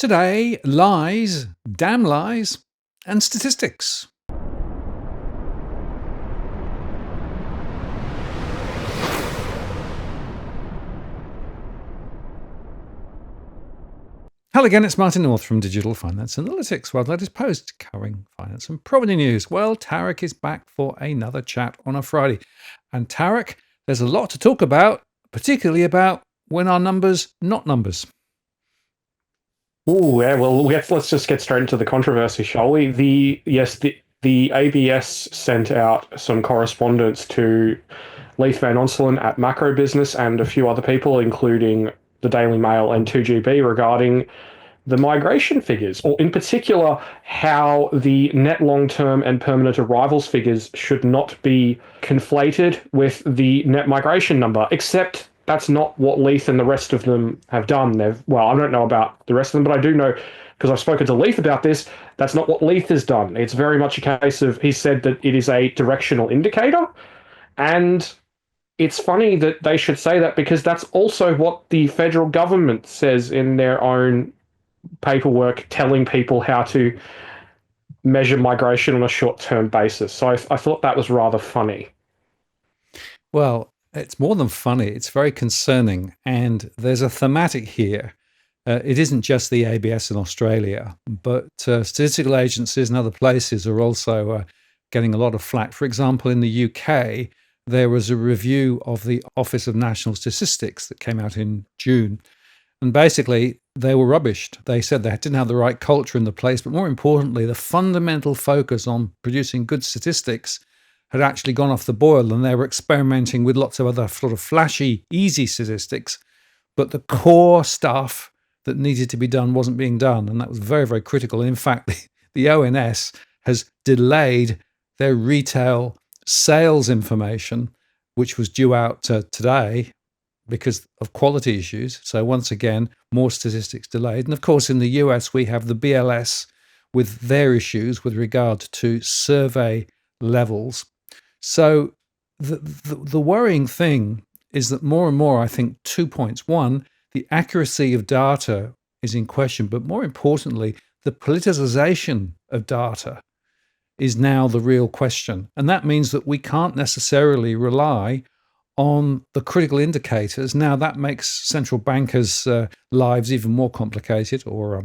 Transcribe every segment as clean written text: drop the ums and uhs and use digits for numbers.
Today, lies, damn lies, and statistics. Hello again, it's Martin North from Digital Finance Analytics, world's latest post covering finance and property news. Well, Tarek is back for another chat on a Friday. And Tarek, there's a lot to talk about, particularly about when our numbers not numbers. Oh, yeah. Well, let's just get straight into the controversy, shall we? The ABS sent out some correspondence to Leith Van Onselen at Macro Business and a few other people, including the Daily Mail and 2GB, regarding the migration figures, or in particular, how the net long-term and permanent arrivals figures should not be conflated with the net migration number, except that's not what Leith and the rest of them have done. I don't know about the rest of them, but I do know, because I've spoken to Leith about this, that's not what Leith has done. It's very much a case of, he said that it is a directional indicator, and it's funny that they should say that because that's also what the federal government says in their own paperwork telling people how to measure migration on a short-term basis. So I thought that was rather funny. Well, it's more than funny. It's very concerning. And there's a thematic here. It isn't just the ABS in Australia, but statistical agencies and other places are also getting a lot of flack. For example, in the UK, there was a review of the Office of National Statistics that came out in June. And basically, they were rubbished. They said they didn't have the right culture in the place, but more importantly, the fundamental focus on producing good statistics had actually gone off the boil, and they were experimenting with lots of other sort of flashy, easy statistics, but the core stuff that needed to be done wasn't being done, and that was very, very critical. And in fact, the ONS has delayed their retail sales information, which was due out today, because of quality issues. So once again, more statistics delayed. And of course, in the US, we have the BLS with their issues with regard to survey levels. So the worrying thing is that more and more, I think, 2 points. One, the accuracy of data is in question, but more importantly, the politicization of data is now the real question. And that means that we can't necessarily rely on the critical indicators. Now, that makes central bankers' lives even more complicated or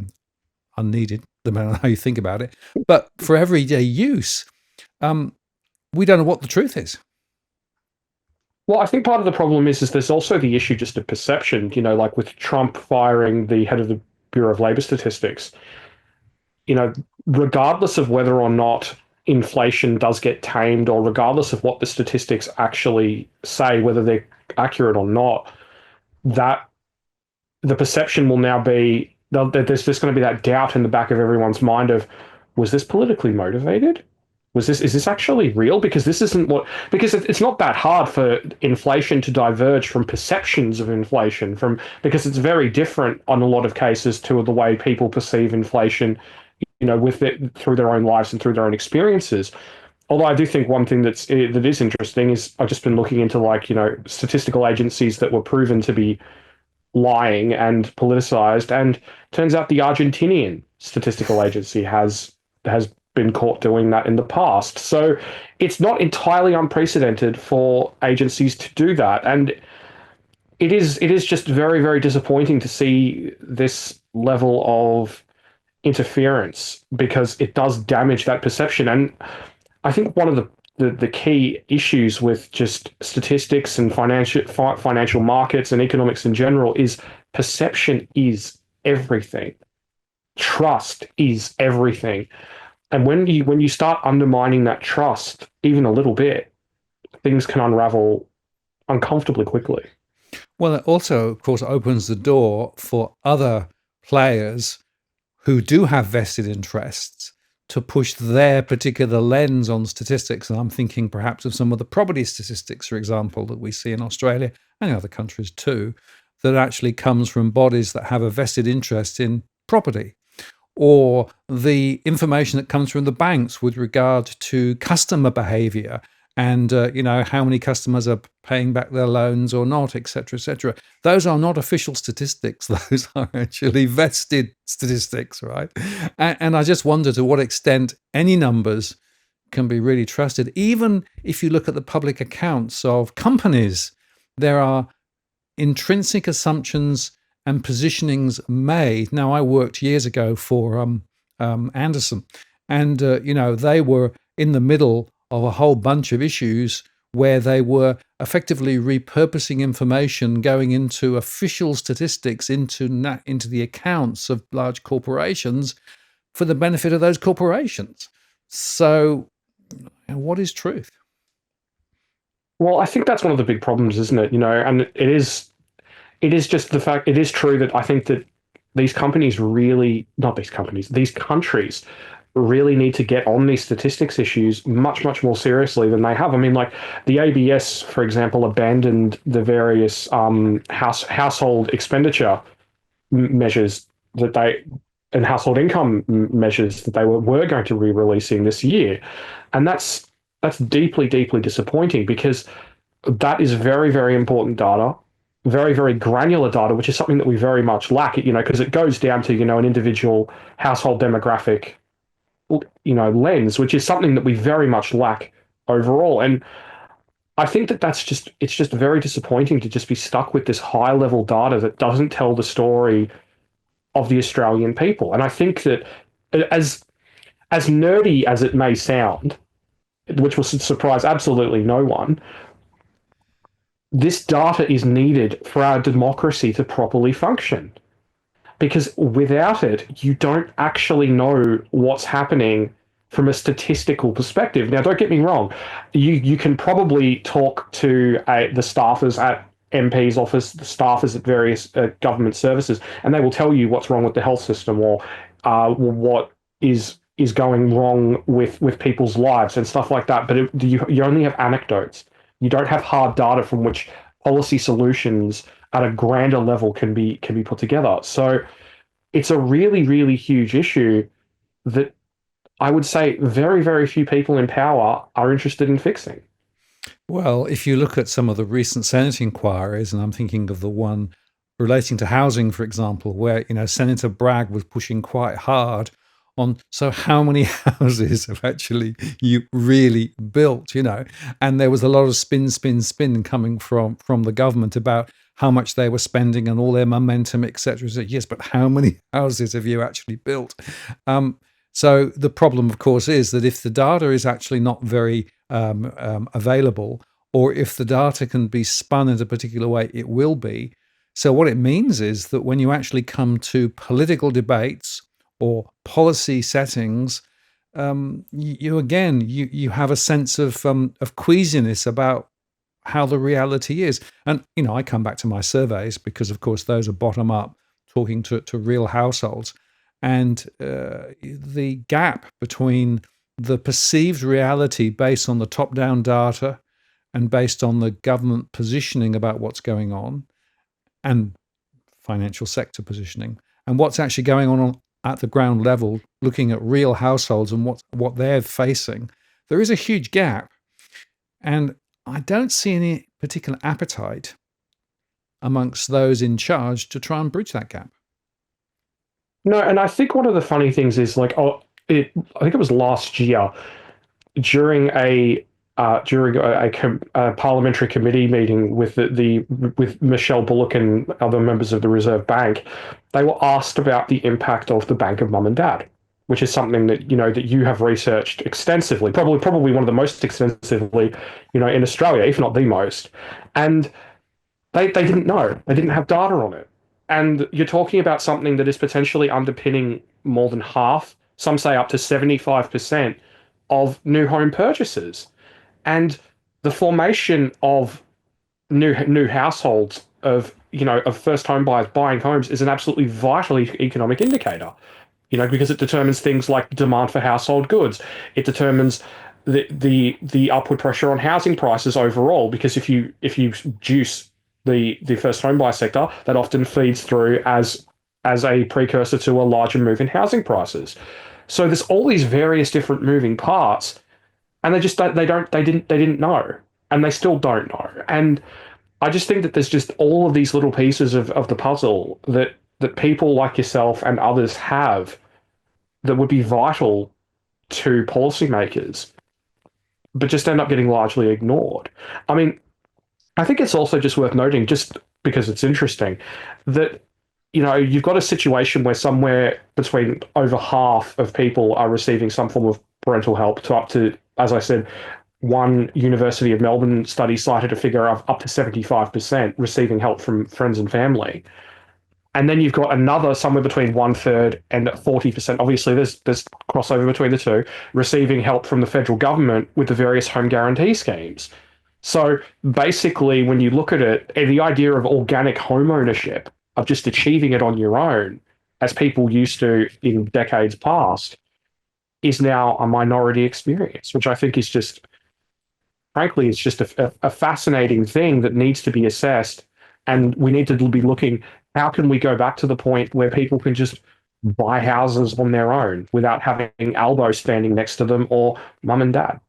unneeded, depending on how you think about it. But for everyday use, we don't know what the truth is. Well, I think part of the problem is there's also the issue just of perception, like with Trump firing the head of the Bureau of Labor Statistics, regardless of whether or not inflation does get tamed, or regardless of what the statistics actually say, whether they're accurate or not, that the perception will now be that there's just going to be that doubt in the back of everyone's mind of, was this politically motivated? Is this actually real? Because this isn't because it's not that hard for inflation to diverge from perceptions of inflation, because it's very different on a lot of cases to the way people perceive inflation, with it through their own lives and through their own experiences. Although I do think one thing that is interesting is I've just been looking into statistical agencies that were proven to be lying and politicized, and turns out the Argentinian statistical agency has been caught doing that in the past. So it's not entirely unprecedented for agencies to do that. And it is just very, very disappointing to see this level of interference, because it does damage that perception. And I think one of the key issues with just statistics and financial markets and economics in general is perception is everything. Trust is everything. And when you start undermining that trust even a little bit, things can unravel uncomfortably quickly. Well, it also, of course, opens the door for other players who do have vested interests to push their particular lens on statistics. And I'm thinking perhaps of some of the property statistics, for example, that we see in Australia and other countries too, that actually comes from bodies that have a vested interest in property. Or the information that comes from the banks with regard to customer behavior and how many customers are paying back their loans or not, etc., etc. Those are not official statistics. Those are actually vested statistics, right? And I just wonder to what extent any numbers can be really trusted. Even if you look at the public accounts of companies, there are intrinsic assumptions and positionings made. Now, I worked years ago for Anderson, and they were in the middle of a whole bunch of issues where they were effectively repurposing information going into official statistics into the accounts of large corporations for the benefit of those corporations. So, what is truth? Well, I think that's one of the big problems, isn't it? And it is just the fact, it is true that I think that these companies really, not these companies, these countries really need to get on these statistics issues much, much more seriously than they have. I mean, like the ABS, for example, abandoned the various household expenditure measures that they and household income measures that they were going to be releasing this year, and that's deeply, deeply disappointing because that is very, very important data, very, very granular data, which is something that we very much lack. Because it goes down to an individual household demographic lens, which is something that we very much lack overall. And I think that it's just very disappointing to just be stuck with this high level data that doesn't tell the story of the Australian people. And I think that as nerdy as it may sound, which will surprise absolutely no one, this data is needed for our democracy to properly function. Because without it, you don't actually know what's happening from a statistical perspective. Now, don't get me wrong, you can probably talk to the staffers at MP's office, the staffers at various government services, and they will tell you what's wrong with the health system or what is going wrong with people's lives and stuff like that. But you only have anecdotes. You don't have hard data from which policy solutions at a grander level can be put together. So it's a really, really huge issue that I would say very, very few people in power are interested in fixing. Well, if you look at some of the recent Senate inquiries, and I'm thinking of the one relating to housing, for example, where Senator Bragg was pushing quite hard on, so how many houses have actually you really built, and there was a lot of spin coming from the government about how much they were spending and all their momentum, etc. So yes, but how many houses have you actually built? So the problem, of course, is that if the data is actually not very available, or if the data can be spun in a particular way, it will be. So what it means is that when you actually come to political debates or policy settings, you have a sense of queasiness about how the reality is. And I come back to my surveys because, of course, those are bottom up, talking to real households, and the gap between the perceived reality based on the top down data and based on the government positioning about what's going on and financial sector positioning and what's actually going on at the ground level, looking at real households and what they're facing, there is a huge gap. And I don't see any particular appetite amongst those in charge to try and bridge that gap. No, and I think one of the funny things is I think it was last year during a parliamentary committee meeting with with Michelle Bullock and other members of the Reserve Bank, they were asked about the impact of the Bank of Mum and Dad, which is something that that you have researched extensively, probably one of the most extensively, in Australia, if not the most, and they didn't know, they didn't have data on it, and you're talking about something that is potentially underpinning more than half, some say up to 75% of new home purchases. And the formation of new households of first home buyers buying homes is an absolutely vital economic indicator. Because it determines things like demand for household goods. It determines the upward pressure on housing prices overall. Because if you juice the first home buyer sector, that often feeds through as a precursor to a larger move in housing prices. So there's all these various different moving parts. and they didn't know, and they still don't know. And I just think that there's just all of these little pieces of the puzzle that people like yourself and others have that would be vital to policymakers, but just end up getting largely ignored. I mean, I think it's also just worth noting, just because it's interesting, that you've got a situation where somewhere between over half of people are receiving some form of parental help, to up to, as I said, one University of Melbourne study cited a figure of up to 75% receiving help from friends and family. And then you've got another somewhere between one third and 40%. Obviously, there's crossover between the two, receiving help from the federal government with the various home guarantee schemes. So basically, when you look at it, the idea of organic home ownership, of just achieving it on your own, as people used to in decades past, is now a minority experience, which I think is just, frankly, it's just a fascinating thing that needs to be assessed. And we need to be looking, how can we go back to the point where people can just buy houses on their own without having Albo standing next to them or mum and dad?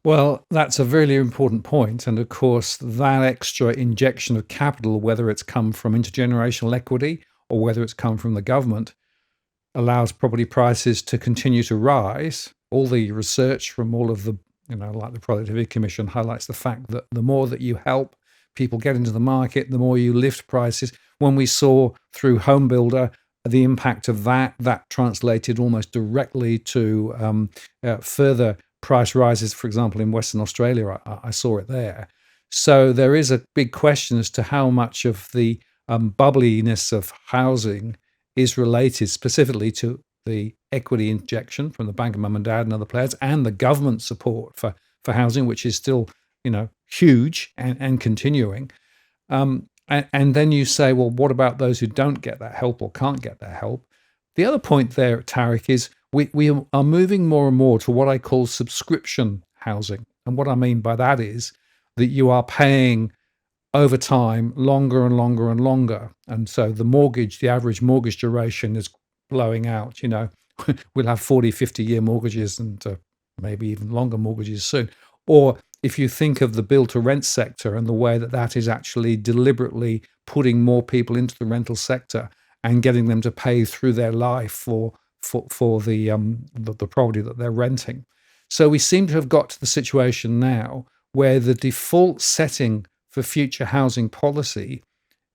Well, that's a really important point. And of course, that extra injection of capital, whether it's come from intergenerational equity or whether it's come from the government, allows property prices to continue to rise. All the research from all of the, like the Productivity Commission highlights the fact that the more that you help people get into the market, the more you lift prices. When we saw through Home Builder the impact of that translated almost directly to further price rises, for example, in Western Australia. I saw it there. So there is a big question as to how much of the bubbliness of housing is related specifically to the equity injection from the Bank of Mum and Dad and other players, and the government support for housing, which is still, huge and continuing. And then you say, well, what about those who don't get that help or can't get that help? The other point there, Tarek, is we are moving more and more to what I call subscription housing. And what I mean by that is that you are paying over time longer and longer and longer. And so the average mortgage duration is blowing out. We'll have 40, 50-year mortgages and maybe even longer mortgages soon. Or if you think of the build to rent sector and the way that is actually deliberately putting more people into the rental sector and getting them to pay through their life for the property that they're renting. So we seem to have got to the situation now where the default setting for future housing policy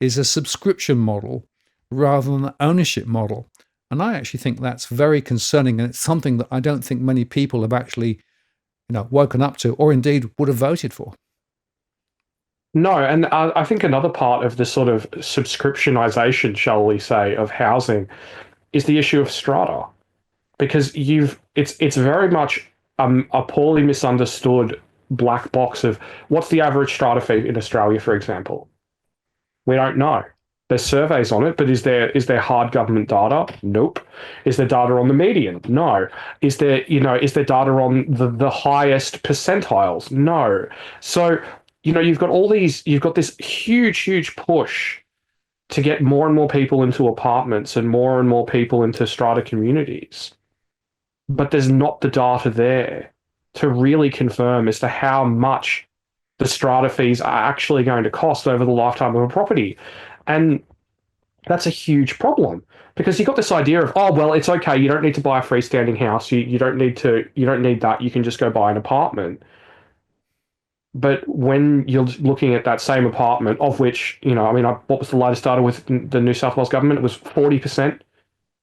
is a subscription model rather than an ownership model. And I actually think that's very concerning, and it's something that I don't think many people have actually woken up to, or indeed would have voted for. No, and I think another part of the sort of subscriptionization, shall we say, of housing is the issue of strata, because it's very much a poorly misunderstood black box of what's the average strata fee in Australia, for example. We don't know. There's surveys on it, but is there hard government data? Nope. Is there data on the median? No. Is there data on the highest percentiles? No. So, you've got this huge push to get more and more people into apartments and more people into strata communities. But there's not the data there to really confirm as to how much the strata fees are actually going to cost over the lifetime of a property. And that's a huge problem, because you've got this idea of, oh, well, it's okay, you don't need to buy a freestanding house, you don't need that, you can just go buy an apartment. But when you're looking at that same apartment, of which, what was the latest data with the New South Wales government? It was 40%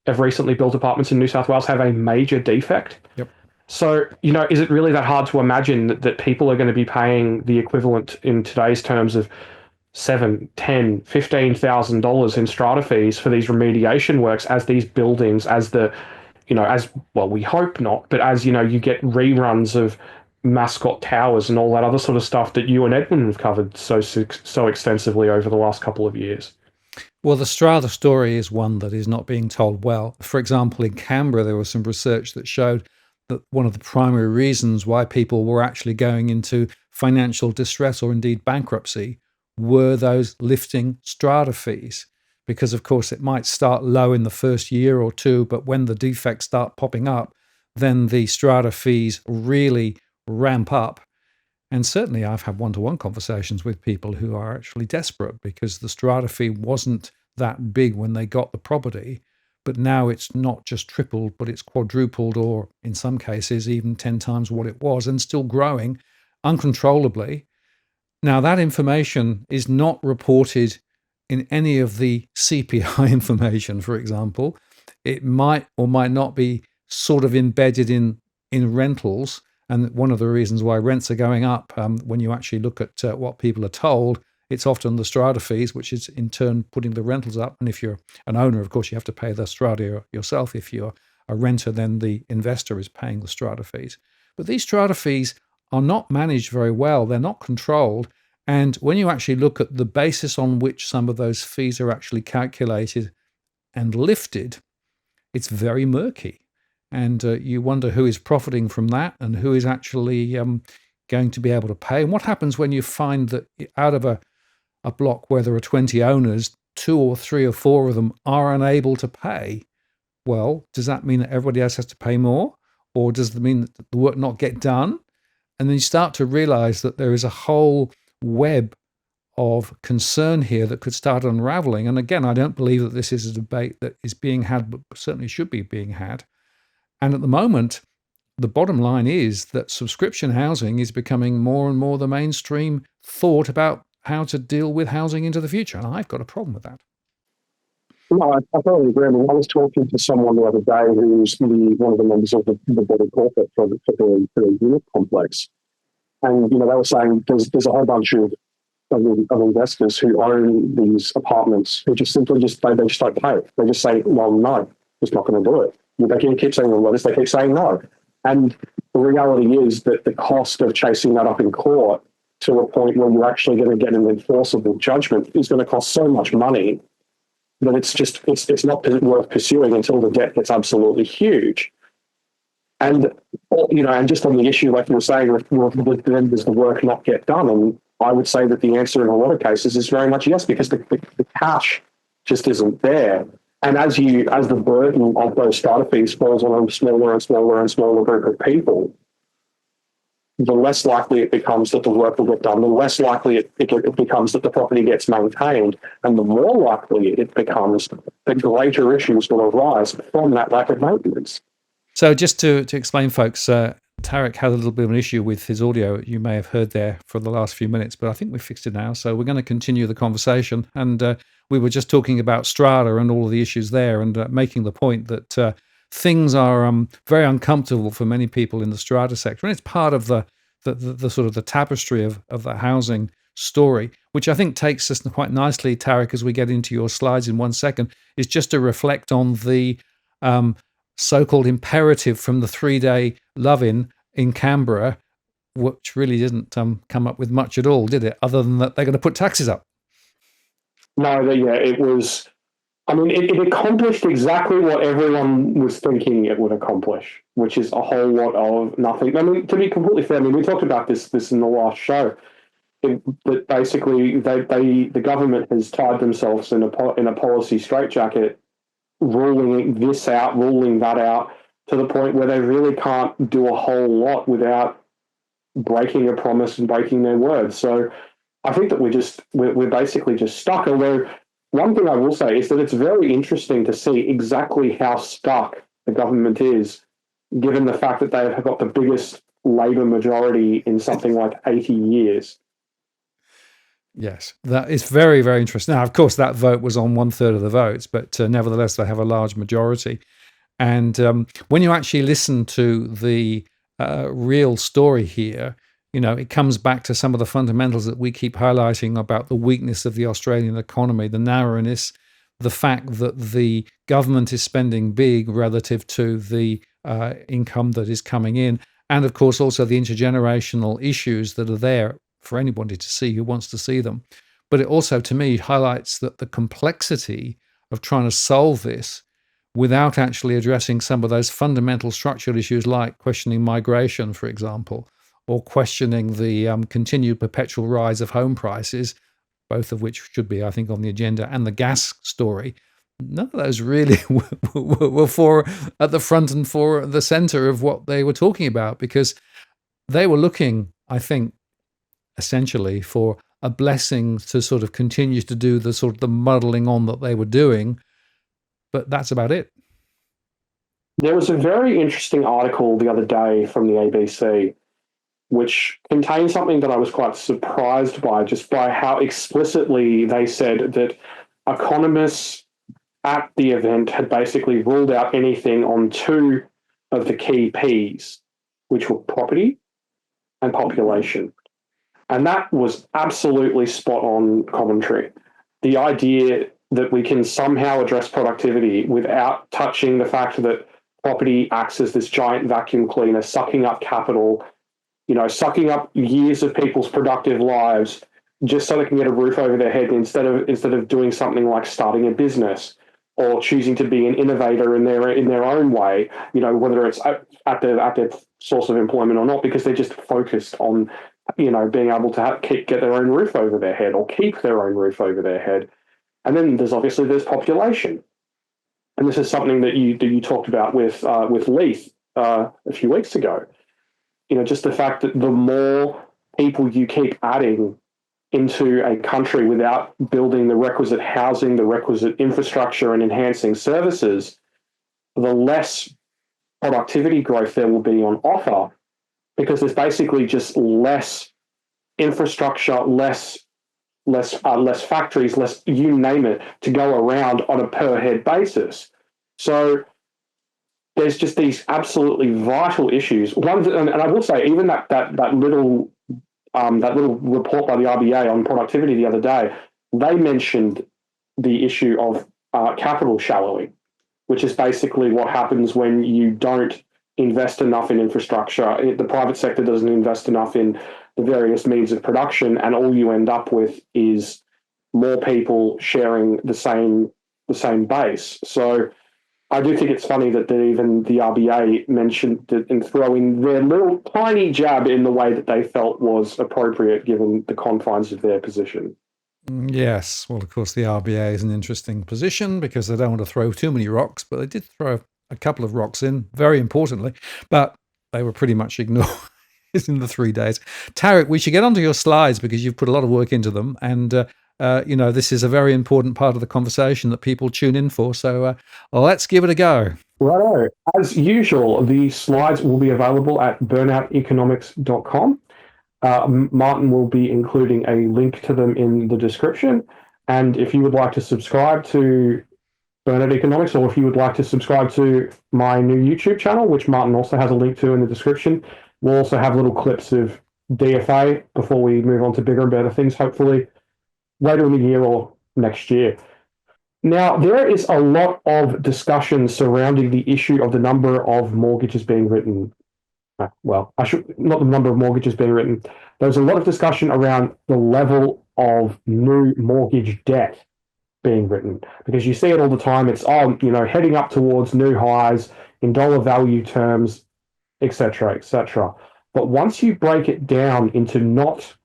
of recently built apartments in New South Wales have a major defect. Yep. So, is it really that hard to imagine that people are going to be paying the equivalent in today's terms of $7,000, $10,000, $15,000 in strata fees for these remediation works as these buildings, as well, we hope not, but as, you get reruns of Mascot Towers and all that other sort of stuff that you and Edwin have covered so extensively over the last couple of years. Well, the Strata story is one that is not being told well. For example, in Canberra, there was some research that showed that one of the primary reasons why people were actually going into financial distress or indeed bankruptcy were those lifting strata fees. Because, of course, it might start low in the first year or two, but when the defects start popping up, then the strata fees really ramp up. And certainly I've had one-to-one conversations with people who are actually desperate because the strata fee wasn't that big when they got the property, but now it's not just tripled, but it's quadrupled, or in some cases even 10 times what it was, and still growing uncontrollably. Now, that information is not reported in any of the CPI information, for example. It might or might not be sort of embedded in rentals. And one of the reasons why rents are going up, when you actually look at what people are told, it's often the strata fees, which is in turn putting the rentals up. And if you're an owner, of course, you have to pay the strata yourself. If you're a renter, then the investor is paying the strata fees. But these strata fees are not managed very well. They're not controlled. And when you actually look at the basis on which some of those fees are actually calculated and lifted, it's very murky. And you wonder who is profiting from that and who is actually going to be able to pay. And what happens when you find that out of a block where there are 20 owners, 2 or 3 or 4 of them are unable to pay? Well, does that mean that everybody else has to pay more? Or does it mean that the work not get done? And then you start to realize that there is a whole web of concern here that could start unraveling. And again, I don't believe that this is a debate that is being had, but certainly should be being had. And at the moment, the bottom line is that subscription housing is becoming more and more the mainstream thought about how to deal with housing into the future. And I've got a problem with that. No, I totally agree. I mean, I was talking to someone the other day who's one of the members of the board of corporate for the unit complex. And, they were saying there's a whole bunch of investors who own these apartments who just simply they just don't pay. They just say, well, no, just not going to do it. They keep saying, well, they keep saying no. And the reality is that the cost of chasing that up in court to a point where you're actually going to get an enforceable judgment is going to cost so much money that it's not worth pursuing until the debt gets absolutely huge. And, and just on the issue, like you were saying, then does the work not get done? And I would say that the answer in a lot of cases is very much yes, because the cash just isn't there. And as the burden of those strata fees falls on a smaller and smaller and smaller group of people, the less likely it becomes that the work will get done, the less likely it becomes that the property gets maintained, and the more likely it becomes that greater issues will arise from that lack of maintenance. So just to explain, folks, Tarek had a little bit of an issue with his audio. You may have heard there for the last few minutes, but I think we've fixed it now. So we're going to continue the conversation. And we were just talking about Strata and all of the issues there, and making the point that things are very uncomfortable for many people in the Strata sector. And it's part of the sort of the tapestry of the housing story, which I think takes us quite nicely, Tarek, as we get into your slides in 1 second, is just to reflect on the so-called imperative from the 3-day love-in in Canberra, which really didn't come up with much at all, did it? Other than that they're going to put taxes up. No, it was. I mean, it accomplished exactly what everyone was thinking it would accomplish, which is a whole lot of nothing. I mean, to be completely fair, we talked about this in the last show. That basically, the government has tied themselves in a policy straitjacket, ruling this out, ruling that out, to the point where they really can't do a whole lot without breaking a promise and breaking their word. So I think that we're basically just stuck. Although one thing I will say is that it's very interesting to see exactly how stuck the government is, given the fact that they have got the biggest Labor majority in something like 80 years. Yes, that is very, very interesting. Now, of course, that vote was on 1/3 of the votes, but nevertheless, they have a large majority. And when you actually listen to the real story here, it comes back to some of the fundamentals that we keep highlighting about the weakness of the Australian economy, the narrowness, the fact that the government is spending big relative to the income that is coming in, and of course also the intergenerational issues that are there for anybody to see who wants to see them. But it also, to me, highlights that the complexity of trying to solve this without actually addressing some of those fundamental structural issues like questioning migration, for example, or questioning the continued perpetual rise of home prices, both of which should be, I think, on the agenda, and the gas story. None of those really were for at the front and for the center of what they were talking about, because they were looking, I think, essentially for a blessing to sort of continue to do the sort of the muddling on that they were doing, but that's about it. There was a very interesting article the other day from the ABC, which contained something that I was quite surprised by, just by how explicitly they said that economists at the event had basically ruled out anything on two of the key Ps, which were property and population. And that was absolutely spot on commentary. The idea that we can somehow address productivity without touching the fact that property acts as this giant vacuum cleaner, sucking up capital, sucking up years of people's productive lives just so they can get a roof over their head instead of doing something like starting a business or choosing to be an innovator in their own way, whether it's at their source of employment or not, because they're just focused on, being able to get their own roof over their head or keep their own roof over their head. And then there's population. And this is something that you talked about with Leith a few weeks ago. Just the fact that the more people you keep adding into a country without building the requisite housing, the requisite infrastructure, and enhancing services, the less productivity growth there will be on offer, because there's basically just less infrastructure, less factories, less you name it, to go around on a per head basis. So there's just these absolutely vital issues. And I will say, even that little report by the RBA on productivity the other day, they mentioned the issue of capital shallowing, which is basically what happens when you don't invest enough in infrastructure. The private sector doesn't invest enough in the various means of production, and all you end up with is more people sharing the same base. So I do think it's funny that even the RBA mentioned it and throwing their little tiny jab in the way that they felt was appropriate given the confines of their position. Yes. Well, of course, the RBA is an interesting position because they don't want to throw too many rocks, but they did throw a couple of rocks in, very importantly, but they were pretty much ignored in the 3 days. Tarek, we should get onto your slides because you've put a lot of work into them. And, this is a very important part of the conversation that people tune in for. So let's give it a go. Righto. As usual, the slides will be available at burnouteconomics.com. Martin will be including a link to them in the description. And if you would like to subscribe to Burnout Economics, or if you would like to subscribe to my new YouTube channel, which Martin also has a link to in the description, we'll also have little clips of DFA before we move on to bigger and better things, hopefully later in the year or next year. Now, there is a lot of discussion surrounding the issue of the number of mortgages being written. Well, not the number of mortgages being written. There's a lot of discussion around the level of new mortgage debt being written, because you see it all the time. It's heading up towards new highs in dollar value terms, etc., etc. But once you break it down into not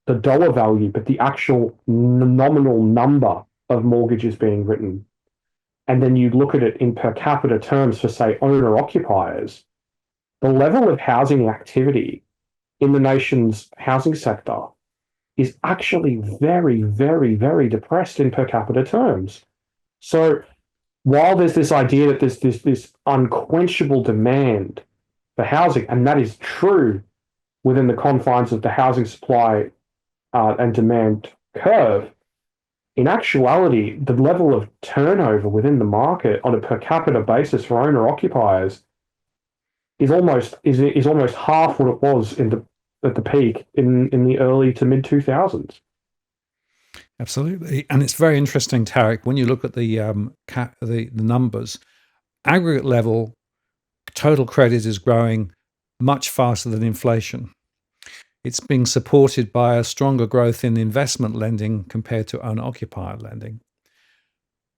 the dollar value, but the actual nominal number of mortgages being written, and then you look at it in per capita terms for, say, owner-occupiers, the level of housing activity in the nation's housing sector is actually very, very, very depressed in per capita terms. So while there's this idea that there's this unquenchable demand for housing, and that is true within the confines of the housing supply and demand curve, in actuality, the level of turnover within the market on a per capita basis for owner-occupiers is almost half what it was at the peak in the early to mid 2000s. Absolutely, and it's very interesting, Tarek, when you look at the numbers. Aggregate level, total credit is growing much faster than inflation. It's being supported by a stronger growth in investment lending compared to owner-occupier lending.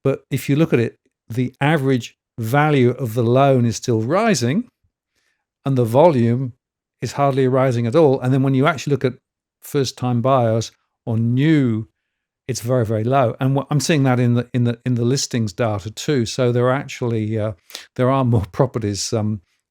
But if you look at it, the average value of the loan is still rising, and the volume is hardly rising at all. And then when you actually look at first-time buyers or new, it's very, very low. And I'm seeing that in the listings data too. So there are actually there are more properties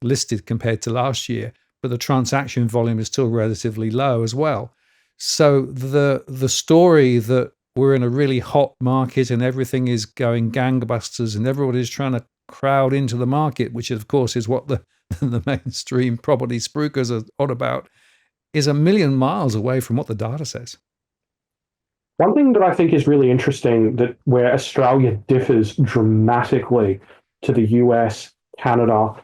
listed compared to last year, but the transaction volume is still relatively low as well. So the story that we're in a really hot market and everything is going gangbusters and everybody's trying to crowd into the market, which of course is what the the mainstream property spruikers are on about, is a million miles away from what the data says. One thing that I think is really interesting, that where Australia differs dramatically to the US, Canada,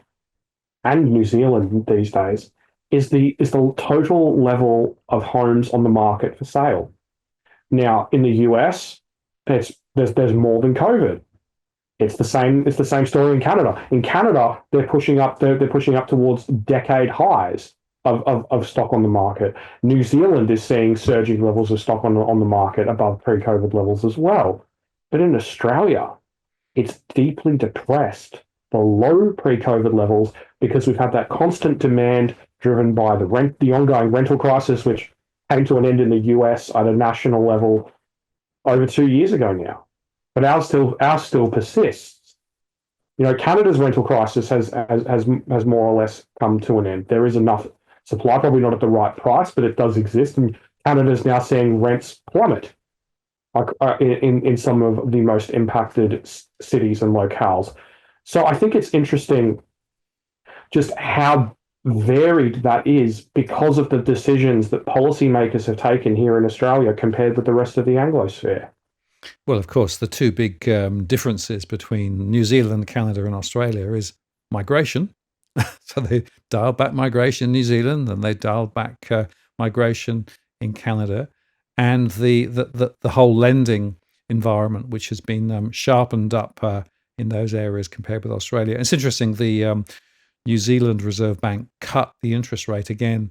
and New Zealand these days, is the total level of homes on the market for sale. Now, in the US, there's more than COVID. It's the same story in Canada. In Canada, they're pushing up towards decade highs of stock on the market. New Zealand is seeing surging levels of stock on the market above pre-COVID levels as well. But in Australia, it's deeply depressed below pre-COVID levels because we've had that constant demand driven by the ongoing rental crisis, which came to an end in the US at a national level over 2 years ago now. But ours still persists. You know, Canada's rental crisis has more or less come to an end. There is enough supply, probably not at the right price, but it does exist. And Canada's now seeing rents plummet in some of the most impacted cities and locales. So I think it's interesting just how varied that is because of the decisions that policymakers have taken here in Australia compared with the rest of the Anglosphere. Well, of course, the two big differences between New Zealand, Canada, and Australia is migration. So they dialed back migration in New Zealand, and they dialed back migration in Canada, and the whole lending environment, which has been sharpened up in those areas compared with Australia. It's interesting. The New Zealand Reserve Bank cut the interest rate again,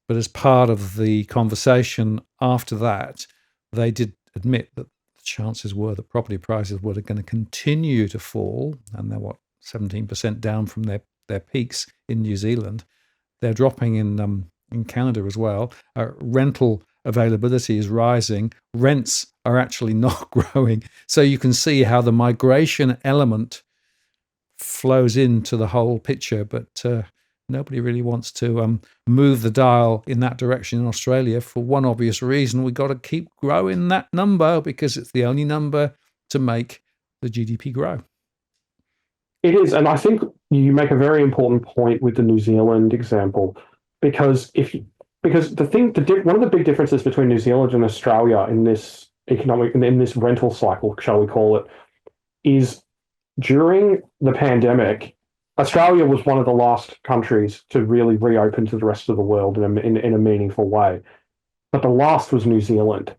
but as part of the conversation after that, they did admit that the chances were that property prices were going to continue to fall, and they're 17% down from their peaks in New Zealand. They're dropping in Canada as well. Rental availability is rising. Rents are actually not growing. So you can see how the migration element flows into the whole picture, but nobody really wants to move the dial in that direction in Australia for one obvious reason. We've got to keep growing that number because it's the only number to make the GDP grow. It is, and I think you make a very important point with the New Zealand example, because one of the big differences between New Zealand and Australia in this rental cycle, shall we call it, is during the pandemic, Australia was one of the last countries to really reopen to the rest of the world in a meaningful way, but the last was New Zealand.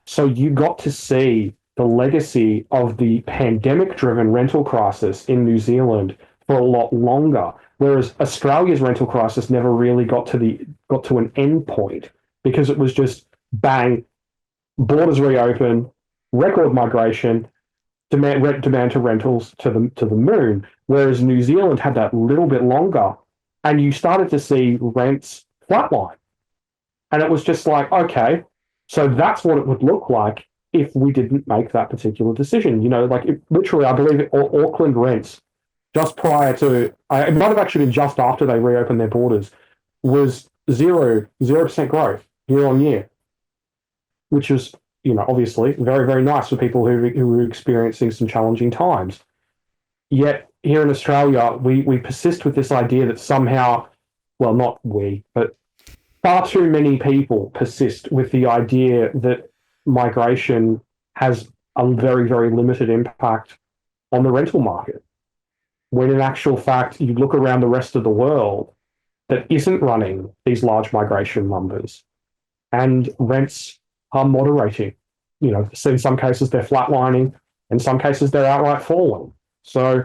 So you got to see the legacy of the pandemic-driven rental crisis in New Zealand for a lot longer, whereas Australia's rental crisis never really got to an end point because it was just bang, borders reopen, record migration, demand to rentals to the moon. Whereas New Zealand had that little bit longer, and you started to see rents flatline, and it was just like, okay, so that's what it would look like if we didn't make that particular decision. You know, like literally, I believe Auckland rents just prior to, it might have actually been just after they reopened their borders, was 0% growth year on year, which was, you know, obviously very, very nice for people who were experiencing some challenging times. Yet here in Australia, we persist with this idea that somehow, well, not we, but far too many people persist with the idea that migration has a very, very limited impact on the rental market. When in actual fact, you look around the rest of the world that isn't running these large migration numbers, and rents are moderating. You know, so in some cases they're flatlining, in some cases they're outright falling. So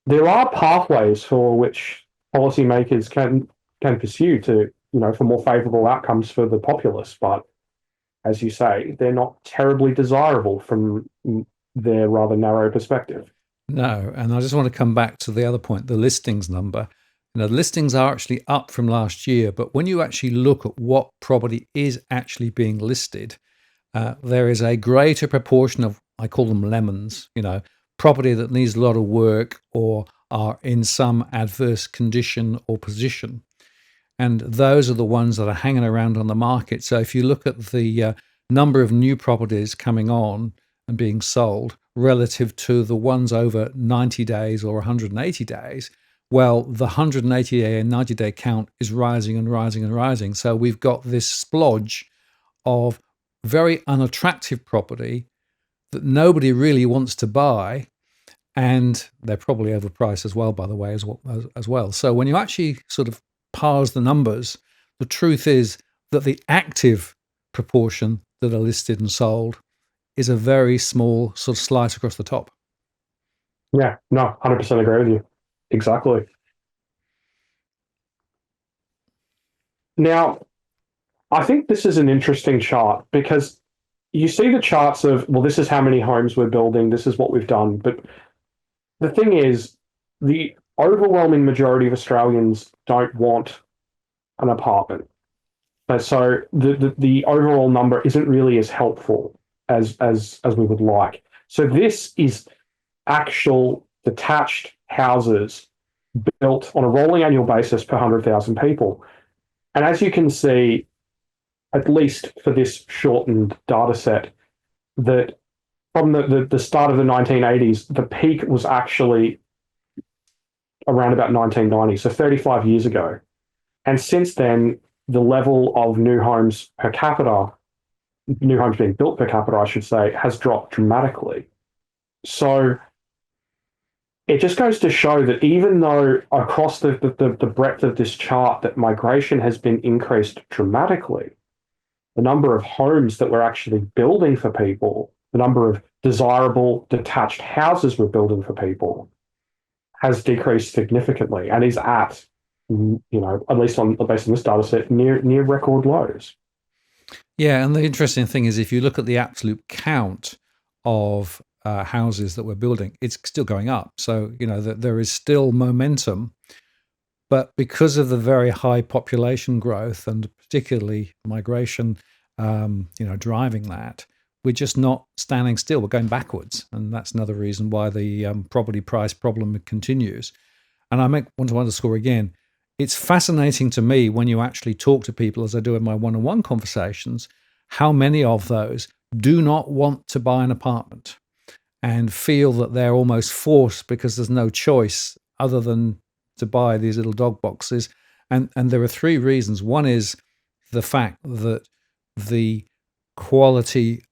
there are pathways for which policymakers can pursue to, you know, for more favourable outcomes for the populace, but as you say, they're not terribly desirable from their rather narrow perspective. No, and I just want to come back to the other point, the listings number. You know, listings are actually up from last year, but when you actually look at what property is actually being listed, there is a greater proportion of, I call them lemons, you know, property that needs a lot of work or are in some adverse condition or position. And those are the ones that are hanging around on the market. So if you look at the number of new properties coming on and being sold relative to the ones over 90 days or 180 days, well, the 180-day and 90-day count is rising and rising and rising. So we've got this splodge of very unattractive property that nobody really wants to buy, and they're probably overpriced as well, by the way, as well. So when you actually sort of parse the numbers, the truth is that the active proportion that are listed and sold is a very small sort of slice across the top. Yeah, no, 100% agree with you. Exactly. Now, I think this is an interesting chart because you see the charts of, well, this is how many homes we're building, this is what we've done. But the thing is, the overwhelming majority of Australians don't want an apartment. So the overall number isn't really as helpful as we would like. So this is actual detached houses built on a rolling annual basis per 100,000 people. And as you can see, at least for this shortened data set, that from the start of the 1980s, the peak was actually around about 1990, so 35 years ago. And since then, the level of new homes per capita, new homes being built per capita, I should say, has dropped dramatically. So it just goes to show that even though across the breadth of this chart that migration has been increased dramatically, the number of homes that we're actually building for people, the number of desirable detached houses we're building for people has decreased significantly and is at, at least based on this data set, near record lows. Yeah, and the interesting thing is if you look at the absolute count of houses that we're building, it's still going up. So, there is still momentum. But because of the very high population growth and particularly migration, driving that, we're just not standing still. We're going backwards. And that's another reason why the property price problem continues. And I want to underscore again, it's fascinating to me when you actually talk to people, as I do in my one-on-one conversations, how many of those do not want to buy an apartment and feel that they're almost forced because there's no choice other than to buy these little dog boxes. And there are three reasons. One is the fact that the quality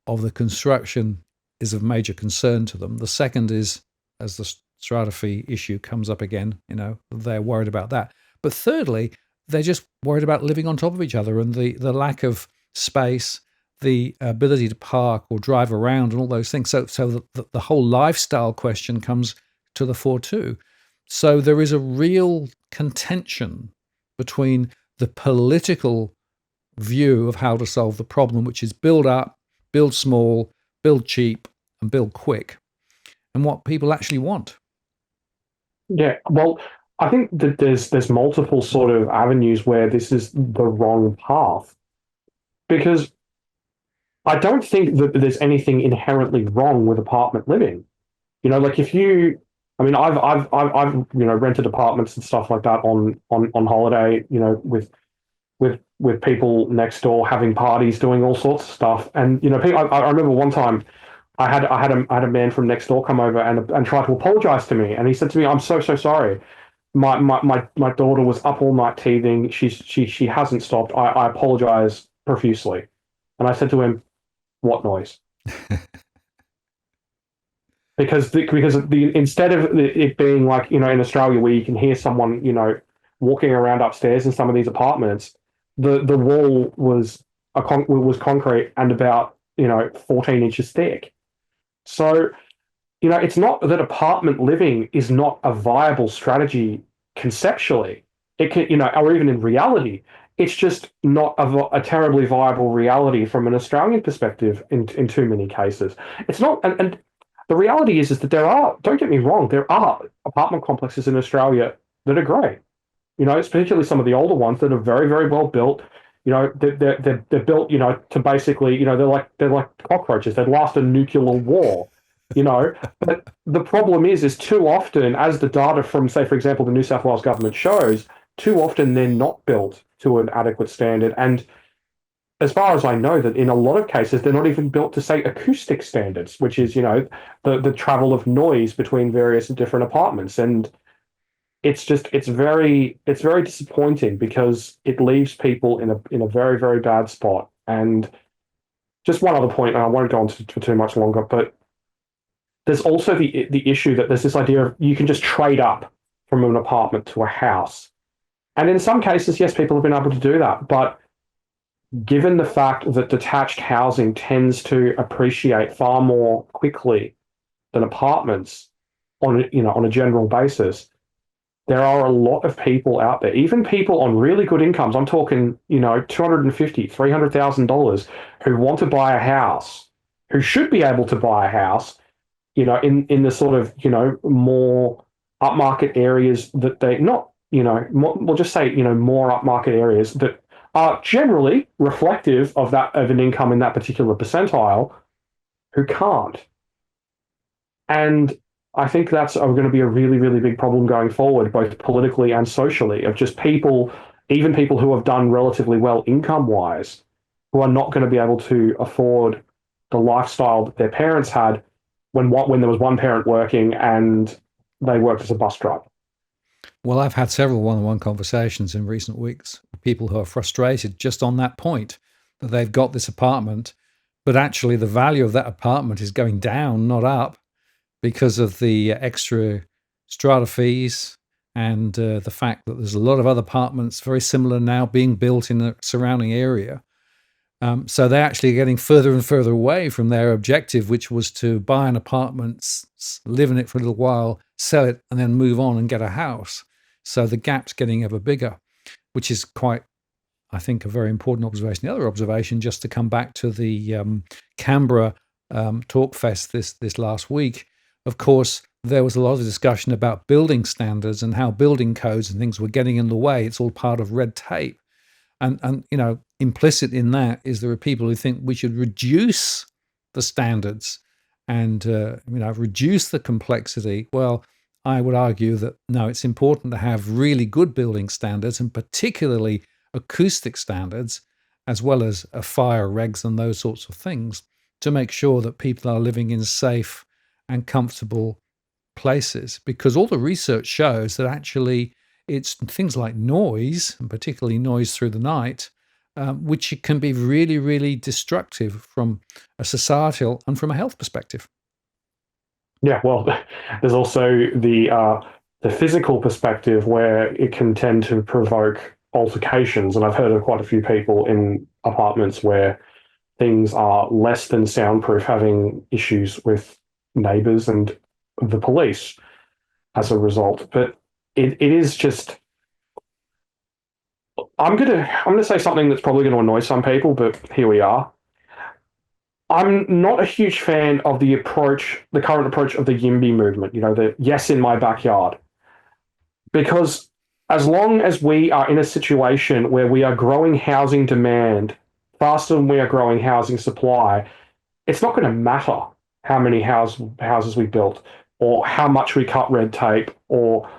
of the construction is of major concern to them. The second is, as the strata fee issue comes up again, they're worried about that. But thirdly, they're just worried about living on top of each other and the lack of space, the ability to park or drive around and all those things. So the whole lifestyle question comes to the fore too. So there is a real contention between the political view of how to solve the problem, which is build up, build small, build cheap, and build quick, and what people actually want. Yeah, well, I think that there's multiple sort of avenues where this is the wrong path, because I don't think that there's anything inherently wrong with apartment living. Like if you, I mean, I've rented apartments and stuff like that on holiday, with people next door having parties, doing all sorts of stuff. And I remember one time I had a man from next door come over and try to apologize to me, and he said to me, "I'm so sorry. My daughter was up all night teething. She hasn't stopped. I apologize profusely." And I said to him, "What noise?" Because instead of it being like in Australia where you can hear someone walking around upstairs in some of these apartments, the wall was concrete and about 14 inches thick. So it's not that apartment living is not a viable strategy conceptually. It can or even in reality. It's just not a terribly viable reality from an Australian perspective in too many cases. It's not, and the reality is that there are, don't get me wrong, there are apartment complexes in Australia that are great. It's particularly some of the older ones that are very, very well built. They're built, to basically, they're like cockroaches. They'd last a nuclear war. But the problem is too often, as the data from, say, for example, the New South Wales government shows, too often they're not built to an adequate standard. And as far as I know, that in a lot of cases, they're not even built to, say, acoustic standards, which is, the travel of noise between various different apartments. And it's very disappointing because it leaves people in a very, very bad spot. And just one other point, and I won't go on for too much longer, but there's also the issue that there's this idea of you can just trade up from an apartment to a house. And in some cases, yes, people have been able to do that. But given the fact that detached housing tends to appreciate far more quickly than apartments on a general basis, there are a lot of people out there, even people on really good incomes. I'm talking, $250,000, $300,000, who want to buy a house, who should be able to buy a house, in the sort of, more upmarket areas that they not, we'll just say, more upmarket areas that are generally reflective of an income in that particular percentile, who can't. And I think that's going to be a really, really big problem going forward, both politically and socially, of just people, even people who have done relatively well income-wise, who are not going to be able to afford the lifestyle that their parents had when there was one parent working and they worked as a bus driver. Well, I've had several one-on-one conversations in recent weeks with people who are frustrated just on that point, that they've got this apartment, but actually the value of that apartment is going down, not up, because of the extra strata fees and the fact that there's a lot of other apartments very similar now being built in the surrounding area. So they're actually getting further and further away from their objective, which was to buy an apartment, live in it for a little while, sell it, and then move on and get a house. So the gap's getting ever bigger, which is quite, I think, a very important observation. The other observation, just to come back to the Canberra Talk Fest this last week, of course, there was a lot of discussion about building standards and how building codes and things were getting in the way. It's all part of red tape. And implicit in that is there are people who think we should reduce the standards and reduce the complexity. Well, I would argue that no, it's important to have really good building standards, and particularly acoustic standards, as well as fire regs and those sorts of things, to make sure that people are living in safe and comfortable places. Because all the research shows that actually it's things like noise, and particularly noise through the night, which can be really, really destructive from a societal and from a health perspective. Yeah, well, there's also the physical perspective where it can tend to provoke altercations, and I've heard of quite a few people in apartments where things are less than soundproof having issues with neighbours and the police as a result. But it is just, I'm gonna say something that's probably going to annoy some people, but here we are. I'm not a huge fan of the current approach of the YIMBY movement, the yes in my backyard. Because as long as we are in a situation where we are growing housing demand faster than we are growing housing supply, it's not going to matter how many houses we built, or how much we cut red tape, or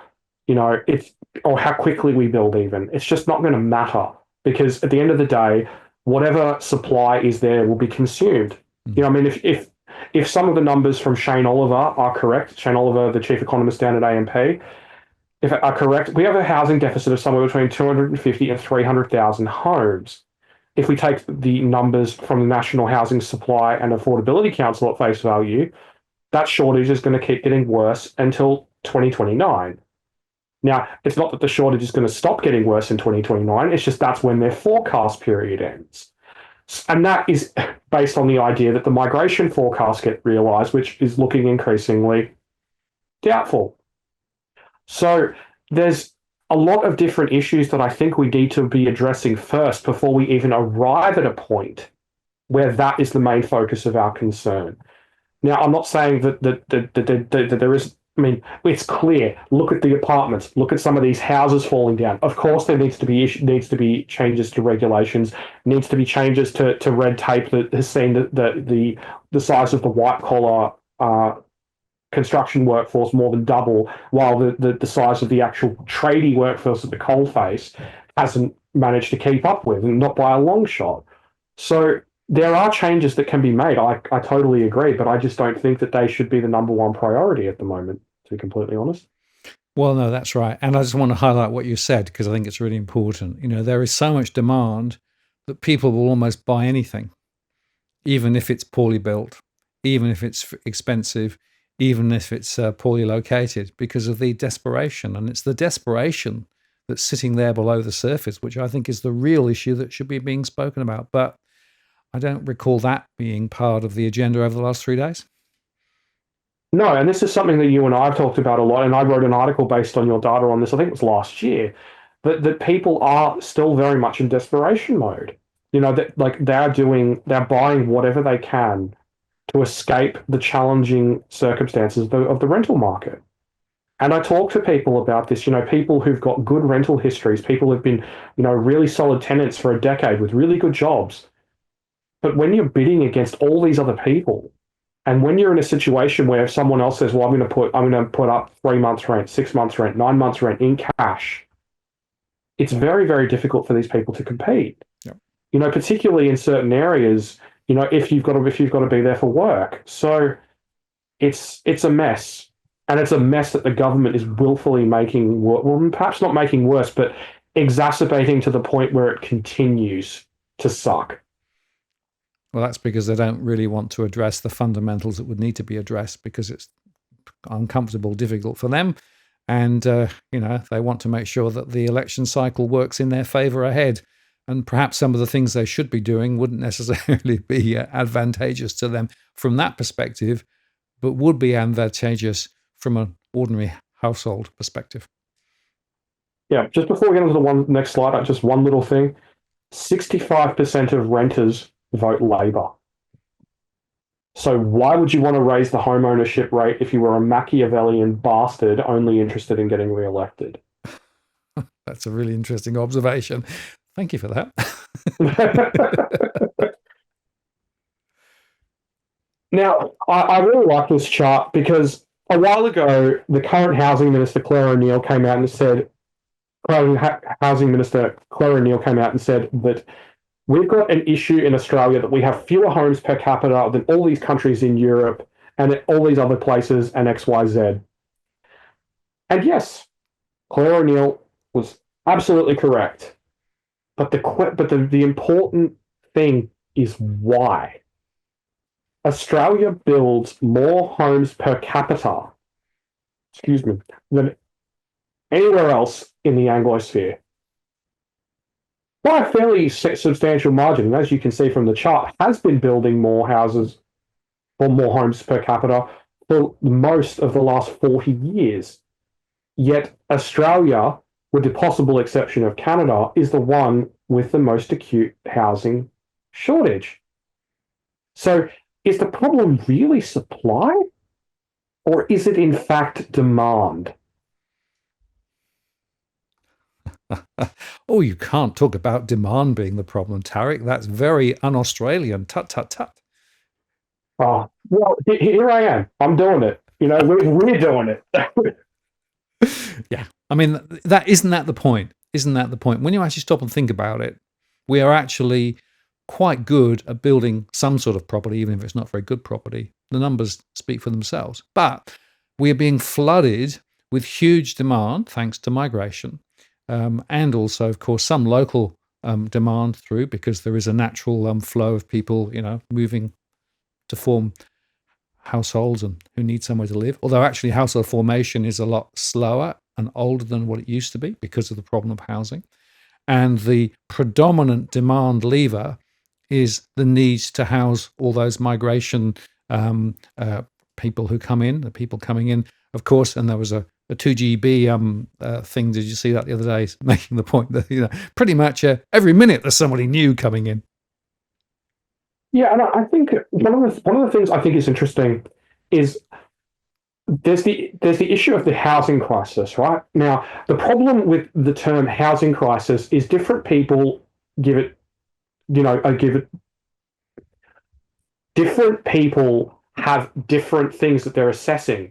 or how quickly we build even. It's just not going to matter, because at the end of the day, whatever supply is there will be consumed. I mean, if some of the numbers from Shane Oliver are correct, Shane Oliver, the chief economist down at AMP, if are correct, we have a housing deficit of somewhere between 250 and 300,000 homes. If we take the numbers from the National Housing Supply and Affordability Council at face value, that shortage is going to keep getting worse until 2029. Now, it's not that the shortage is going to stop getting worse in 2029, it's just that's when their forecast period ends. And that is based on the idea that the migration forecasts get realised, which is looking increasingly doubtful. So there's a lot of different issues that I think we need to be addressing first before we even arrive at a point where that is the main focus of our concern. Now, I'm not saying that there is, I mean, it's clear. Look at the apartments. Look at some of these houses falling down. Of course, there needs to be changes to regulations. Needs to be changes to red tape that has seen the size of the white collar construction workforce more than double, while the size of the actual tradie workforce at the coalface hasn't managed to keep up with, and not by a long shot. So there are changes that can be made. I totally agree, but I just don't think that they should be the number one priority at the moment, to be completely honest. Well, no, that's right. And I just want to highlight what you said, because I think it's really important. There is so much demand that people will almost buy anything, even if it's poorly built, even if it's expensive, even if it's poorly located, because of the desperation. And it's the desperation that's sitting there below the surface, which I think is the real issue that should be being spoken about. But I don't recall that being part of the agenda over the last 3 days. No, and this is something that you and I have talked about a lot, and I wrote an article based on your data on this, I think it was last year, that people are still very much in desperation mode. That like they're buying whatever they can to escape the challenging circumstances of the rental market. And I talk to people about this, people who've got good rental histories, people who've been, really solid tenants for a decade with really good jobs. But when you're bidding against all these other people, and when you're in a situation where someone else says, well, I'm going to put up 3 months rent, 6 months rent, 9 months rent in cash, it's very, very difficult for these people to compete. Yep. Particularly in certain areas, if you've got to be there for work. So it's a mess. And it's a mess that the government is willfully making, well, perhaps not making worse, but exacerbating to the point where it continues to suck. Well, that's because they don't really want to address the fundamentals that would need to be addressed, because it's uncomfortable, difficult for them. And, they want to make sure that the election cycle works in their favor ahead. And perhaps some of the things they should be doing wouldn't necessarily be advantageous to them from that perspective, but would be advantageous from an ordinary household perspective. Yeah, just before we get into the next slide, just one little thing. 65% of renters vote Labor. So why would you want to raise the home ownership rate if you were a Machiavellian bastard only interested in getting re-elected? That's a really interesting observation. Thank you for that. Now, I really like this chart because a while ago, the current Housing Minister, Claire O'Neill, came out and said that we've got an issue in Australia that we have fewer homes per capita than all these countries in Europe and all these other places and XYZ. And yes, Claire O'Neill was absolutely correct. But the important thing is why. Australia builds more homes per capita, than anywhere else in the Anglosphere. By a fairly substantial margin, and as you can see from the chart, has been building more houses or more homes per capita for most of the last 40 years. Yet Australia, with the possible exception of Canada, is the one with the most acute housing shortage. So is the problem really supply, or is it in fact demand? Oh, you can't talk about demand being the problem, Tarek. That's very un-Australian. Tut, tut, tut. Oh, well, here I am. I'm doing it. We're doing it. Yeah. I mean, isn't that the point? Isn't that the point? When you actually stop and think about it, we are actually quite good at building some sort of property, even if it's not very good property. The numbers speak for themselves. But we are being flooded with huge demand, thanks to migration, and also, of course, some local demand through, because there is a natural flow of people, moving to form households and who need somewhere to live. Although actually household formation is a lot slower and older than what it used to be because of the problem of housing. And the predominant demand lever is the need to house all those migration people who come in, the people coming in, of course. And there was a 2GB thing, did you see that the other day, making the point that pretty much every minute there's somebody new coming in. Yeah, and I think one of the things I think is interesting is there's the issue of the housing crisis, right? Now, the problem with the term housing crisis is different people different people have different things that they're assessing.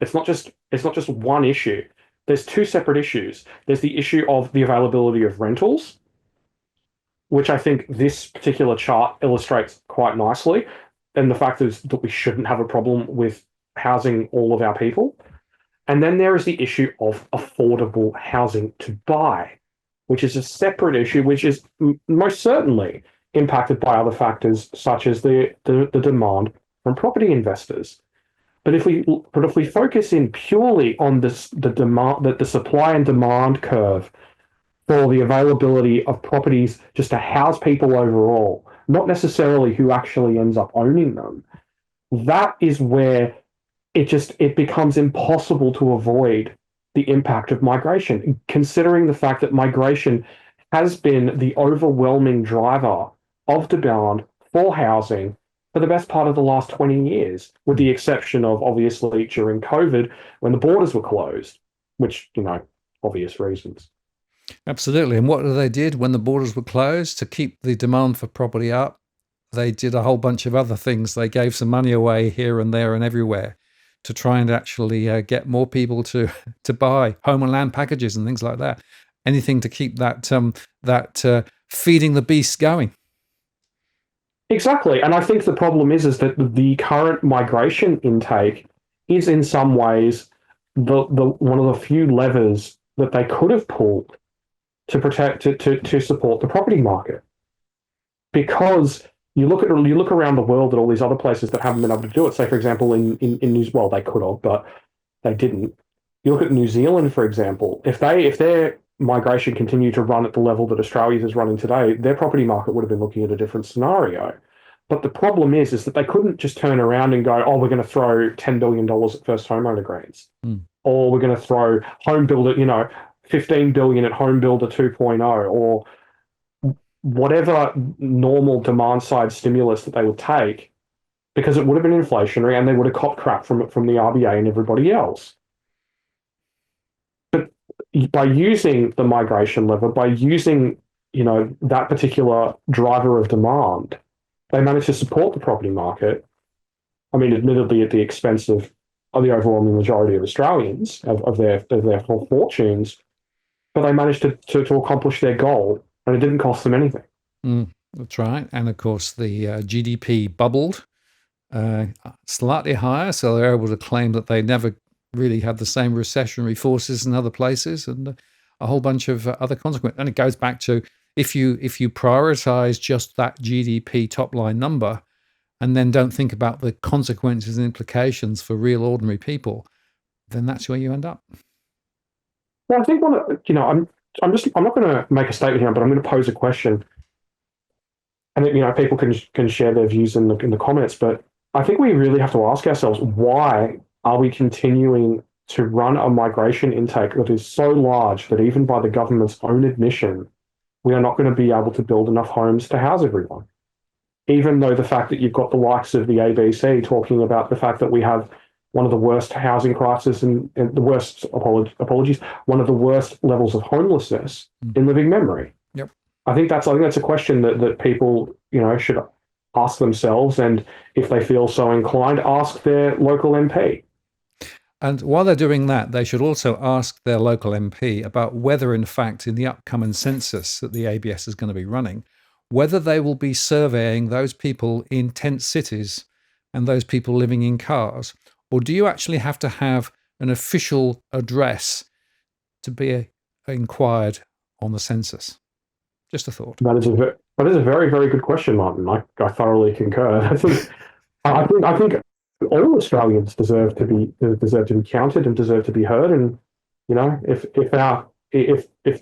it's not just one issue. There's two separate issues. There's the issue of the availability of rentals, which I think this particular chart illustrates quite nicely, and the fact is that we shouldn't have a problem with housing all of our people. And then there is the issue of affordable housing to buy, which is a separate issue, which is most certainly impacted by other factors such as the demand from property investors. But if we focus in purely on the demand, the supply and demand curve for the availability of properties just to house people overall, not necessarily who actually ends up owning them, that is where it becomes impossible to avoid the impact of migration, considering the fact that migration has been the overwhelming driver of demand for housing for the best part of the last 20 years, with the exception of obviously during COVID when the borders were closed, which, obvious reasons. Absolutely. And what they did when the borders were closed to keep the demand for property up, they did a whole bunch of other things. They gave some money away here and there and everywhere to try and actually get more people to buy home and land packages and things like that. Anything to keep that feeding the beast going. Exactly. And I think the problem is that the current migration intake is in some ways the one of the few levers that they could have pulled to support the property market. Because you look around the world at all these other places that haven't been able to do it. Say, for example, in New Zealand, well, they could have, but they didn't. You look at New Zealand, for example. If their migration continued to run at the level that Australia is running today, their property market would have been looking at a different scenario. But the problem is that they couldn't just turn around and go, oh, we're going to throw $10 billion at first homeowner grants, or we're going to throw home builder, $15 billion at home builder 2.0, or whatever normal demand side stimulus that they would take, because it would have been inflationary and they would have copped crap from the RBA and everybody else. But by using the migration lever, by using that particular driver of demand, they managed to support the property market. I mean, admittedly at the expense of the overwhelming majority of Australians, of their whole fortunes, but they managed to accomplish their goal. And it didn't cost them anything. That's right. And of course, the GDP bubbled slightly higher. So they're able to claim that they never really had the same recessionary forces in other places and a whole bunch of other consequences. And it goes back to if you prioritize just that GDP top line number and then don't think about the consequences and implications for real ordinary people, then that's where you end up. Well, I think I'm not going to make a statement here, but I'm going to pose a question, and people can share their views in the comments. But I think we really have to ask ourselves, why are we continuing to run a migration intake that is so large that even by the government's own admission, we are not going to be able to build enough homes to house everyone? Even though the fact that you've got the likes of the ABC talking about the fact that we have one of the worst housing crises and the worst, one of the worst levels of homelessness in living memory. Yep. I think that's a question that people, should ask themselves, and if they feel so inclined, ask their local MP. And while they're doing that, they should also ask their local MP about whether, in fact, in the upcoming census that the ABS is going to be running, whether they will be surveying those people in tent cities and those people living in cars. Or do you actually have to have an official address to be inquired on the census? Just a thought. That is a very, very good question, Martin. I thoroughly concur. I think all Australians deserve to be counted and deserve to be heard. And if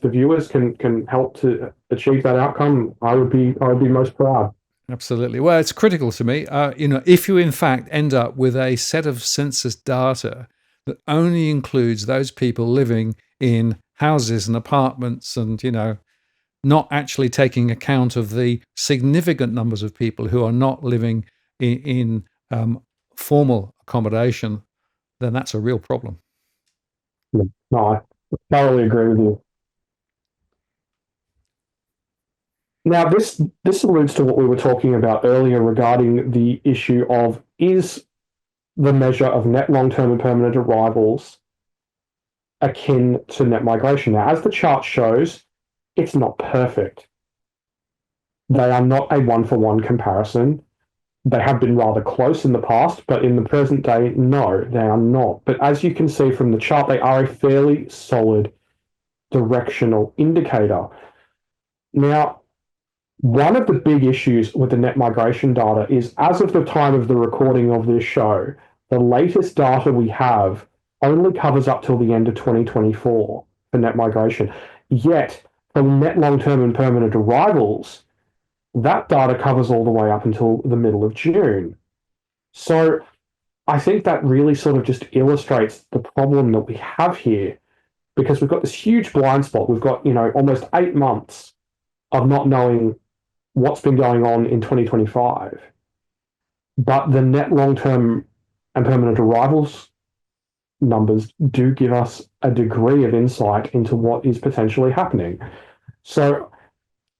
the viewers can help to achieve that outcome, I would be most proud. Absolutely. Well, it's critical to me. If you in fact end up with a set of census data that only includes those people living in houses and apartments and, not actually taking account of the significant numbers of people who are not living in formal accommodation, then that's a real problem. No, I thoroughly agree with you. Now, this alludes to what we were talking about earlier regarding the issue of, is the measure of net long-term and permanent arrivals akin to net migration. Now, as the chart shows, it's not perfect. They are not a one-for-one comparison. They have been rather close in the past, but in the present day, no, they are not. But as you can see from the chart, they are a fairly solid directional indicator. Now, one of the big issues with the net migration data is, as of the time of the recording of this show, the latest data we have only covers up till the end of 2024 for net migration. Yet, for net long-term and permanent arrivals, that data covers all the way up until the middle of June. So I think that really sort of just illustrates the problem that we have here, because we've got this huge blind spot. We've got, almost 8 months of not knowing what's been going on in 2025. But the net long-term and permanent arrivals numbers do give us a degree of insight into what is potentially happening. So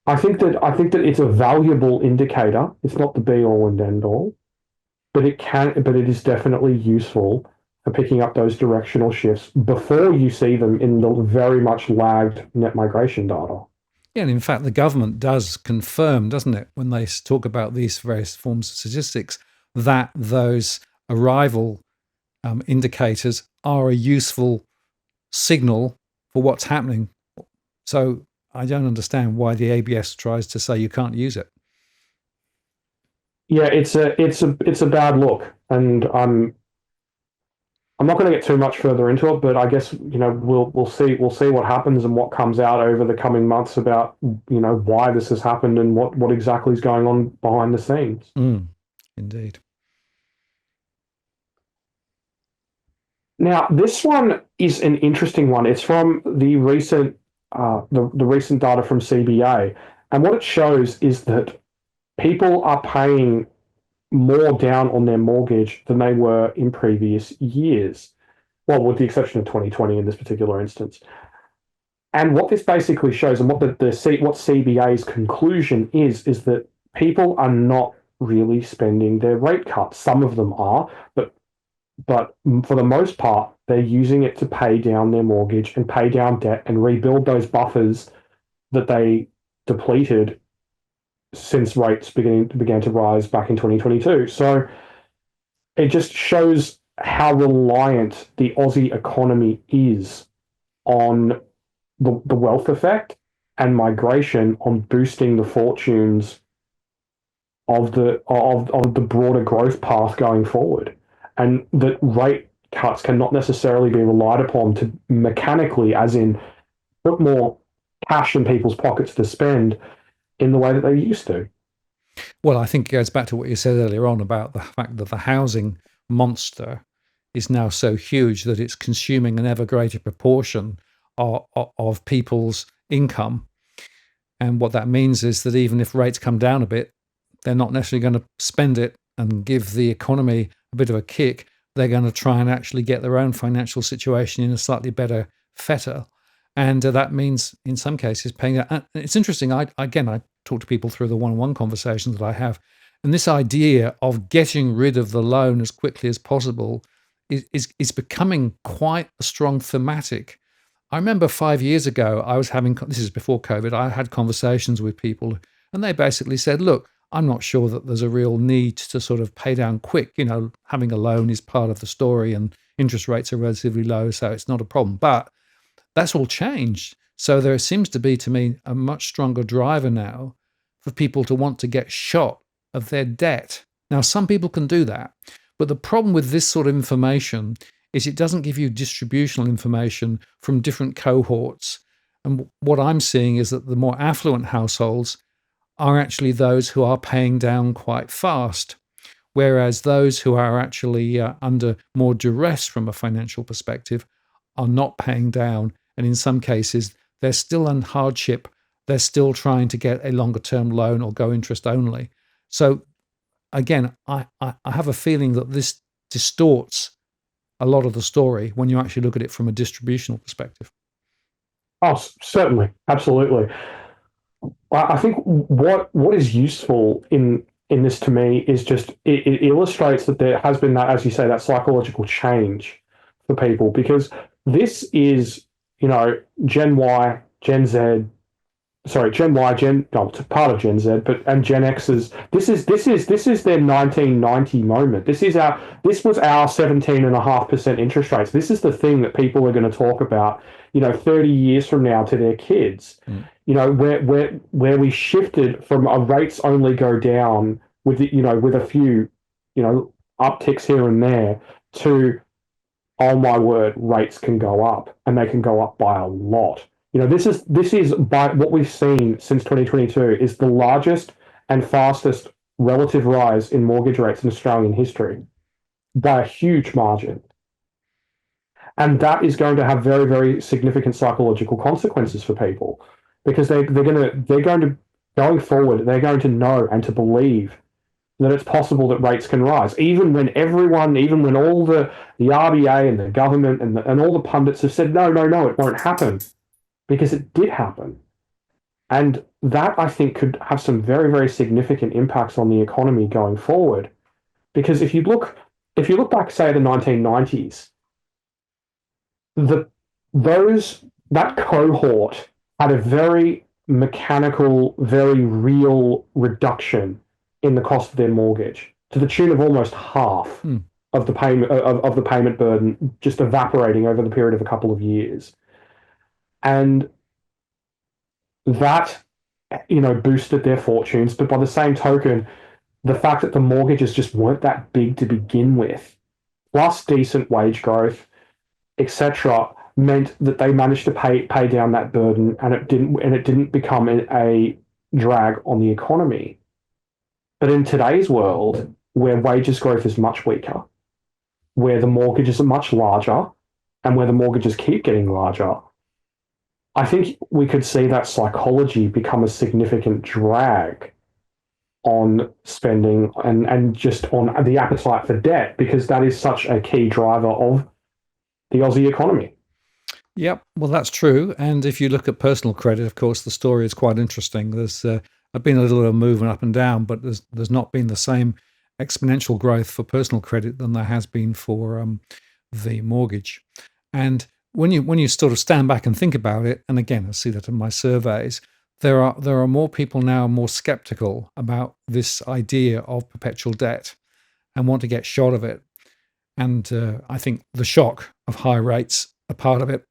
I think that it's a valuable indicator. It's not the be-all and end-all, but it is definitely useful for picking up those directional shifts before you see them in the very much lagged net migration data. Yeah, and in fact, the government does confirm, doesn't it, when they talk about these various forms of statistics, that those arrival indicators are a useful signal for what's happening. So I don't understand why the ABS tries to say you can't use it. Yeah, it's a bad look, and I'm not going to get too much further into it, but I guess we'll see what happens and what comes out over the coming months about why this has happened and what exactly is going on behind the scenes. Indeed. Now, this one is an interesting one. It's from the recent the recent data from CBA, and what it shows is that people are paying more down on their mortgage than they were in previous years. Well, with the exception of 2020 in this particular instance. And what this basically shows, and what what CBA's conclusion is that people are not really spending their rate cuts. Some of them are, but for the most part, they're using it to pay down their mortgage and pay down debt and rebuild those buffers that they depleted since rates began to rise back in 2022. So it just shows how reliant the Aussie economy is on the wealth effect and migration on boosting the fortunes of the broader growth path going forward, and that rate cuts cannot necessarily be relied upon to mechanically, as in put more cash in people's pockets to spend in the way that they used to. Well, I think it goes back to what you said earlier on about the fact that the housing monster is now so huge that it's consuming an ever greater proportion of people's income. And what that means is that even if rates come down a bit, they're not necessarily going to spend it and give the economy a bit of a kick. They're going to try and actually get their own financial situation in a slightly better fettle. And that means, in some cases, paying that. It's interesting. I talk to people through the one-on-one conversations that I have. And this idea of getting rid of the loan as quickly as possible is becoming quite a strong thematic. I remember 5 years ago, I was having, this is before COVID, I had conversations with people and they basically said, look, I'm not sure that there's a real need to sort of pay down quick. Having a loan is part of the story and interest rates are relatively low, so it's not a problem. But that's all changed. So there seems to be, to me, a much stronger driver now for people to want to get shot of their debt. Now, some people can do that, but the problem with this sort of information is it doesn't give you distributional information from different cohorts. And what I'm seeing is that the more affluent households are actually those who are paying down quite fast, whereas those who are actually under more duress from a financial perspective are not paying down. And in some cases, they're still in hardship. They're still trying to get a longer term loan or go interest only. So again, I have a feeling that this distorts a lot of the story when you actually look at it from a distributional perspective. Oh, certainly. Absolutely. I think what is useful in in this to me is just it illustrates that there has been that, as you say, that psychological change for people, because this is, Gen Y, Gen Z, sorry, Gen Y, it's part of Gen Z, but and Gen X's. This is their 1990 moment. This was our 17.5% interest rates. This is the thing that people are going to talk about, 30 years from now to their kids. Where we shifted from a rates only go down with with a few, upticks here and there to, oh my word, rates can go up, and they can go up by a lot. This is by what we've seen since 2022 is the largest and fastest relative rise in mortgage rates in Australian history by a huge margin. And that is going to have very, very significant psychological consequences for people, because they're going to going forward, they're going to know and to believe that it's possible that rates can rise, even when all the RBA and the government and all the pundits have said, no, it won't happen, because it did happen. And that, I think, could have some very, very significant impacts on the economy going forward. Because if you look back, say, the 1990s, that cohort had a very mechanical, very real reduction in the cost of their mortgage, to the tune of almost half of the payment burden just evaporating over the period of a couple of years. And that, boosted their fortunes. But by the same token, the fact that the mortgages just weren't that big to begin with, plus decent wage growth, etc., meant that they managed to pay down that burden, and it didn't become a drag on the economy. But in today's world, where wages growth is much weaker, where the mortgages are much larger, and where the mortgages keep getting larger, I think we could see that psychology become a significant drag on spending and just on the appetite for debt, because that is such a key driver of the Aussie economy. Yep, well, that's true. And if you look at personal credit, of course, the story is quite interesting. There's been a little bit of movement up and down, but there's not been the same exponential growth for personal credit than there has been for the mortgage. And when you sort of stand back and think about it, and again, I see that in my surveys, there are more people now more skeptical about this idea of perpetual debt and want to get shot of it. And I think the shock of high rates are part of it.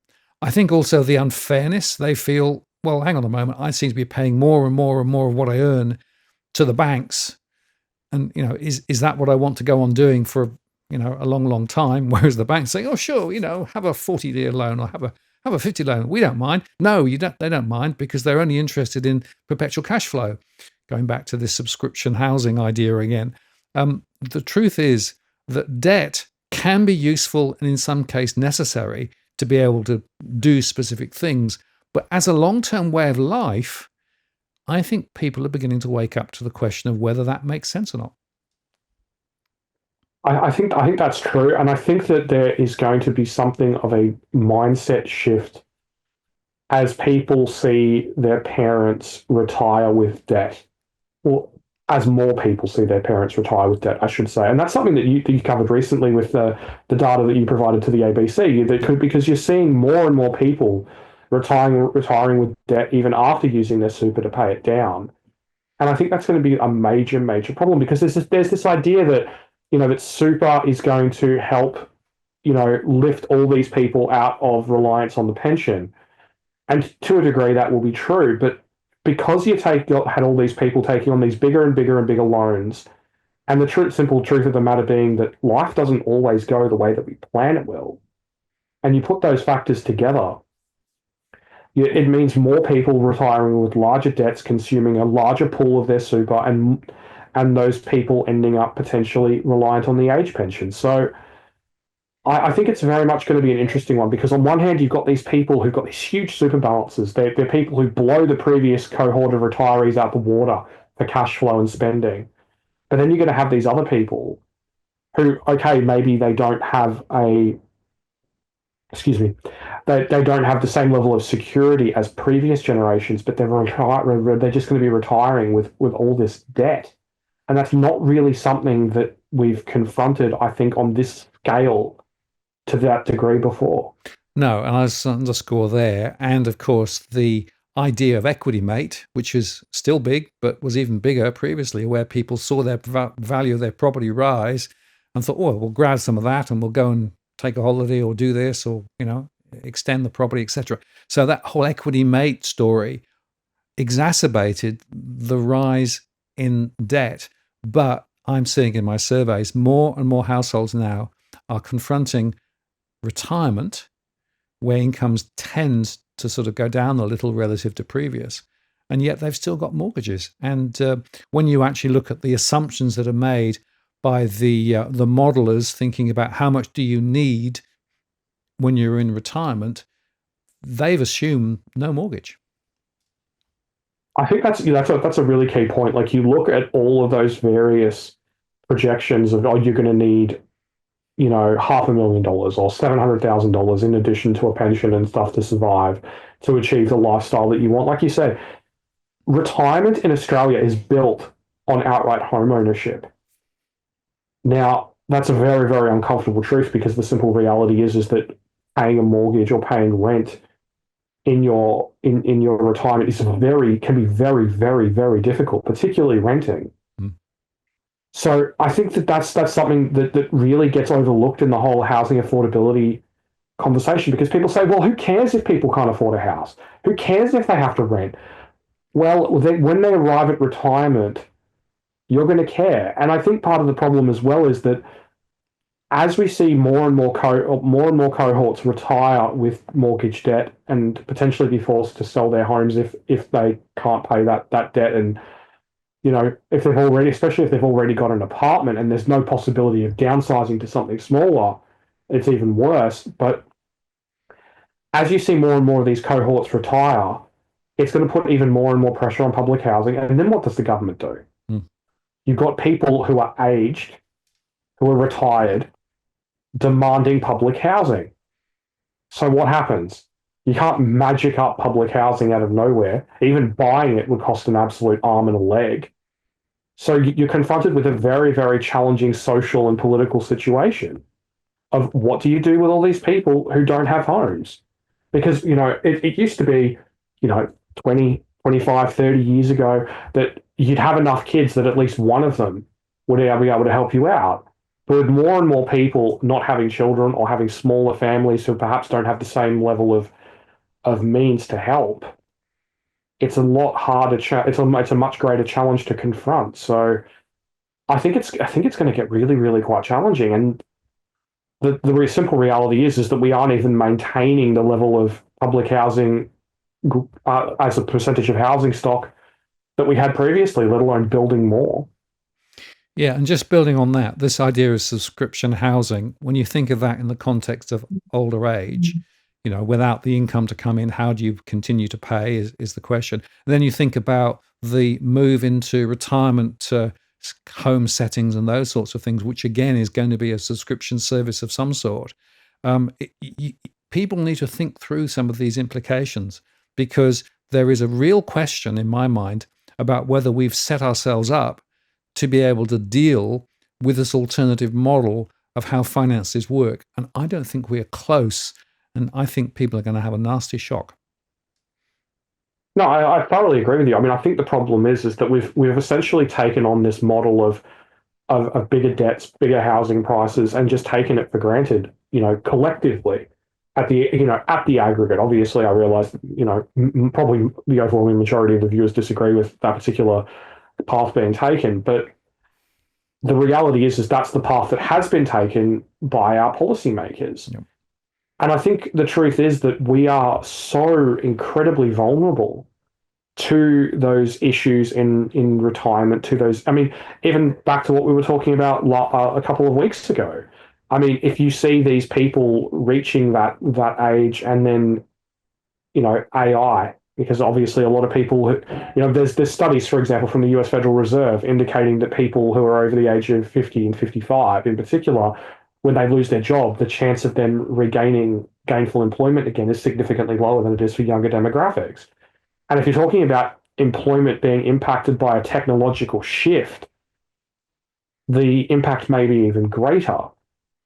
I think also the unfairness. They feel, well, hang on a moment, I seem to be paying more and more and more of what I earn to the banks. And, is that what I want to go on doing for, a long, long time? Whereas the banks say, oh, sure, have a 40-year loan or have a 50 loan. We don't mind. No, they don't mind, because they're only interested in perpetual cash flow. Going back to this subscription housing idea again. The truth is that debt can be useful and in some case necessary to be able to do specific things. But as a long-term way of life, I think people are beginning to wake up to the question of whether that makes sense or not. I think that's true, and I think that there is going to be something of a mindset shift as people see their parents retire with debt, or as more people see their parents retire with debt, I should say. And that's something that you covered recently with the data that you provided to the ABC. Because you're seeing more and more people retiring with debt even after using their super to pay it down. And I think that's going to be a major, major problem, because there's this idea that, that super is going to help, lift all these people out of reliance on the pension. And to a degree, that will be true. But because you had all these people taking on these bigger and bigger and bigger loans, and the simple truth of the matter being that life doesn't always go the way that we plan it will, and you put those factors together, it means more people retiring with larger debts, consuming a larger pool of their super, and those people ending up potentially reliant on the age pension. So I think it's very much going to be an interesting one, because on one hand, you've got these people who've got these huge super balances. They're people who blow the previous cohort of retirees out the water for cash flow and spending. But then you're going to have these other people who, okay, maybe they don't have they don't have the same level of security as previous generations, but they're just going to be retiring with all this debt. And that's not really something that we've confronted, I think, on this scale to that degree before. No, and I underscore there. And of course, the idea of equity mate, which is still big, but was even bigger previously, where people saw their value of their property rise and thought, oh, we'll grab some of that and we'll go and take a holiday or do this or, extend the property, etc. So that whole equity mate story exacerbated the rise in debt. But I'm seeing in my surveys more and more households now are confronting retirement where incomes tend to sort of go down a little relative to previous, and yet they've still got mortgages. And when you actually look at the assumptions that are made by the modelers thinking about how much do you need when you're in retirement, they've assumed no mortgage. I think that's a really key point. Like, you look at all of those various projections of, you're going to need, $500,000 or $700,000 in addition to a pension and stuff to survive, to achieve the lifestyle that you want. Like you said, retirement in Australia is built on outright home ownership. Now, that's a very, very uncomfortable truth, because the simple reality is that paying a mortgage or paying rent in your retirement can be very, very, very difficult, particularly renting. So I think that's something that really gets overlooked in the whole housing affordability conversation, because people say, well, who cares if people can't afford a house? Who cares if they have to rent? Well, when they arrive at retirement, you're going to care. And I think part of the problem as well is that as we see more and more cohorts retire with mortgage debt and potentially be forced to sell their homes if they can't pay that debt, and if they've already, especially if they've already got an apartment and there's no possibility of downsizing to something smaller, it's even worse. But as you see more and more of these cohorts retire, it's going to put even more and more pressure on public housing. And then what does the government do? You've got people who are aged, who are retired, demanding public housing. So what happens? You can't magic up public housing out of nowhere. Even buying it would cost an absolute arm and a leg. So you're confronted with a very, very challenging social and political situation of, what do you do with all these people who don't have homes? Because, it used to be, 20, 25, 30 years ago that you'd have enough kids that at least one of them would be able to help you out. But with more and more people not having children or having smaller families who perhaps don't have the same level of means to help, it's a lot harder. It's a much greater challenge to confront. So I think it's going to get really, really quite challenging. And the simple reality is that we aren't even maintaining the level of public housing as a percentage of housing stock that we had previously, let alone building more. Yeah, and just building on that, this idea of subscription housing, when you think of that in the context of older age, without the income to come in, how do you continue to pay is the question. And then you think about the move into retirement home settings and those sorts of things, which again is going to be a subscription service of some sort. People need to think through some of these implications, because there is a real question in my mind about whether we've set ourselves up to be able to deal with this alternative model of how finances work. And I don't think we're close. And I think people are going to have a nasty shock. No, I thoroughly agree with you. I mean, I think the problem is that we've essentially taken on this model of bigger debts, bigger housing prices, and just taken it for granted, collectively at the aggregate. Obviously, I realize, probably the overwhelming majority of the viewers disagree with that particular path being taken, but the reality is that's the path that has been taken by our policymakers. Yep. And I think the truth is that we are so incredibly vulnerable to those issues in retirement, to those, I mean, even back to what we were talking about a couple of weeks ago. I mean, if you see these people reaching that age, and then, AI, because obviously a lot of people who, there's studies, for example, from the US Federal Reserve indicating that people who are over the age of 50 and 55 in particular, when they lose their job, the chance of them regaining gainful employment again is significantly lower than it is for younger demographics. And if you're talking about employment being impacted by a technological shift, the impact may be even greater,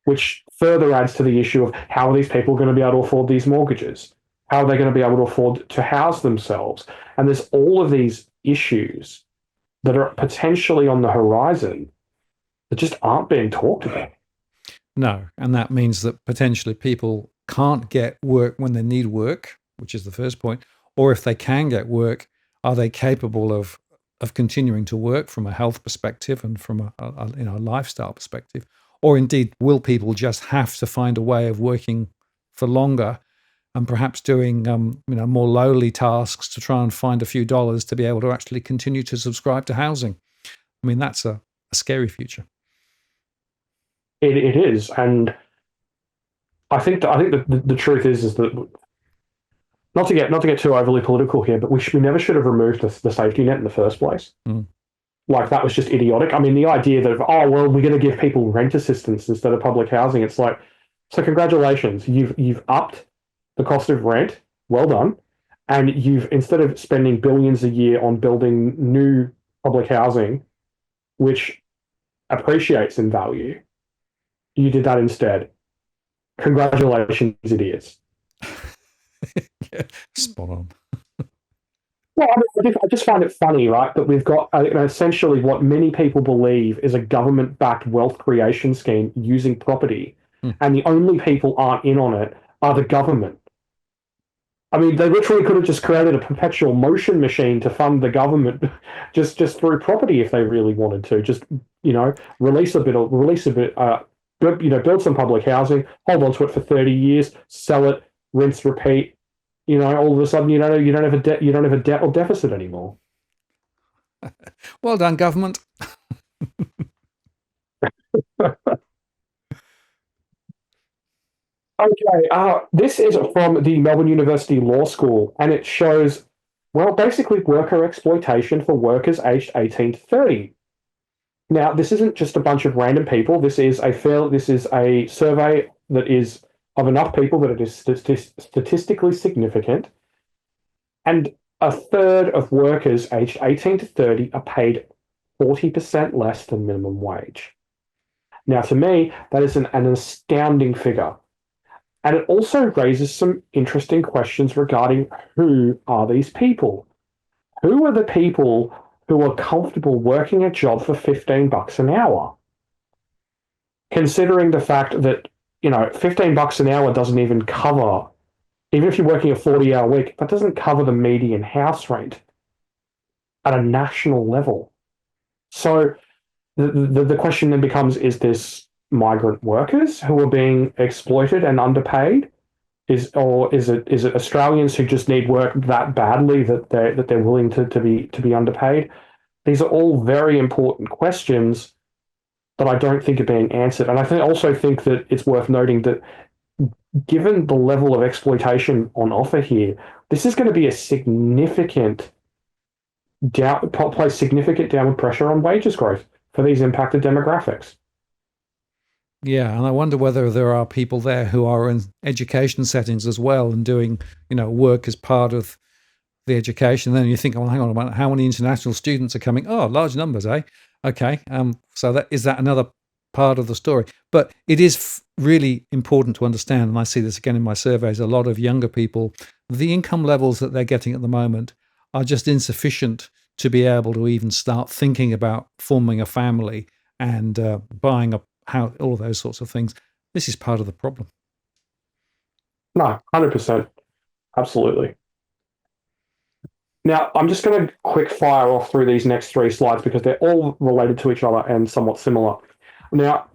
which further adds to the issue of how are these people going to be able to afford these mortgages? How are they going to be able to afford to house themselves? And there's all of these issues that are potentially on the horizon that just aren't being talked about. No, and that means that potentially people can't get work when they need work, which is the first point, or if they can get work, are they capable of continuing to work from a health perspective and from a lifestyle perspective, or indeed will people just have to find a way of working for longer and perhaps doing more lowly tasks to try and find a few dollars to be able to actually continue to subscribe to housing? I mean, that's a scary future. It is, and I think that the truth is that not to get too overly political here, but we never should have removed the safety net in the first place. Mm. Like, that was just idiotic. I mean, the idea that, oh well, we're going to give people rent assistance instead of public housing. It's like, so congratulations, you've upped the cost of rent. Well done. And you've, instead of spending billions a year on building new public housing, which appreciates in value, you did that instead. Congratulations, idiots. Yeah, spot on. Well, I just find it funny, right, that we've got essentially what many people believe is a government-backed wealth creation scheme using property, and the only people aren't in on it are the government. I mean, they literally could have just created a perpetual motion machine to fund the government just through property if they really wanted to. Just, release a bit, build some public housing, hold on to it for 30 years, sell it, rinse, repeat. All of a sudden you don't have a debt or deficit anymore. Well done, government. Okay, this is from the Melbourne University Law School, and it shows, well, basically worker exploitation for workers aged 18 to 30. Now, this isn't just a bunch of random people. This is a survey that is of enough people that it is statistically significant, and a third of workers aged 18 to 30 are paid 40% less than minimum wage. Now, to me, that is an astounding figure. And it also raises some interesting questions regarding who are these people? Who are the people who are comfortable working a job for $15 an hour? Considering the fact that, $15 an hour doesn't even cover, even if you're working a 40-hour week, that doesn't cover the median house rent at a national level. So the question then becomes, is this migrant workers who are being exploited and underpaid? Is it Australians who just need work that badly that they're willing to be underpaid? These are all very important questions that I don't think are being answered. And I also think that it's worth noting that given the level of exploitation on offer here, this is going to be a significant place significant downward pressure on wages growth for these impacted demographics. Yeah, and I wonder whether there are people there who are in education settings as well and doing, work as part of the education. Then you think, well, hang on a minute, how many international students are coming? Oh, large numbers, eh? Okay, so that another part of the story. But it is really important to understand, and I see this again in my surveys, a lot of younger people, the income levels that they're getting at the moment are just insufficient to be able to even start thinking about forming a family and buying a house, all of those sorts of things. This is part of the problem. No, 100%. Absolutely. Now, I'm just going to quick fire off through these next three slides because they're all related to each other and somewhat similar. Now,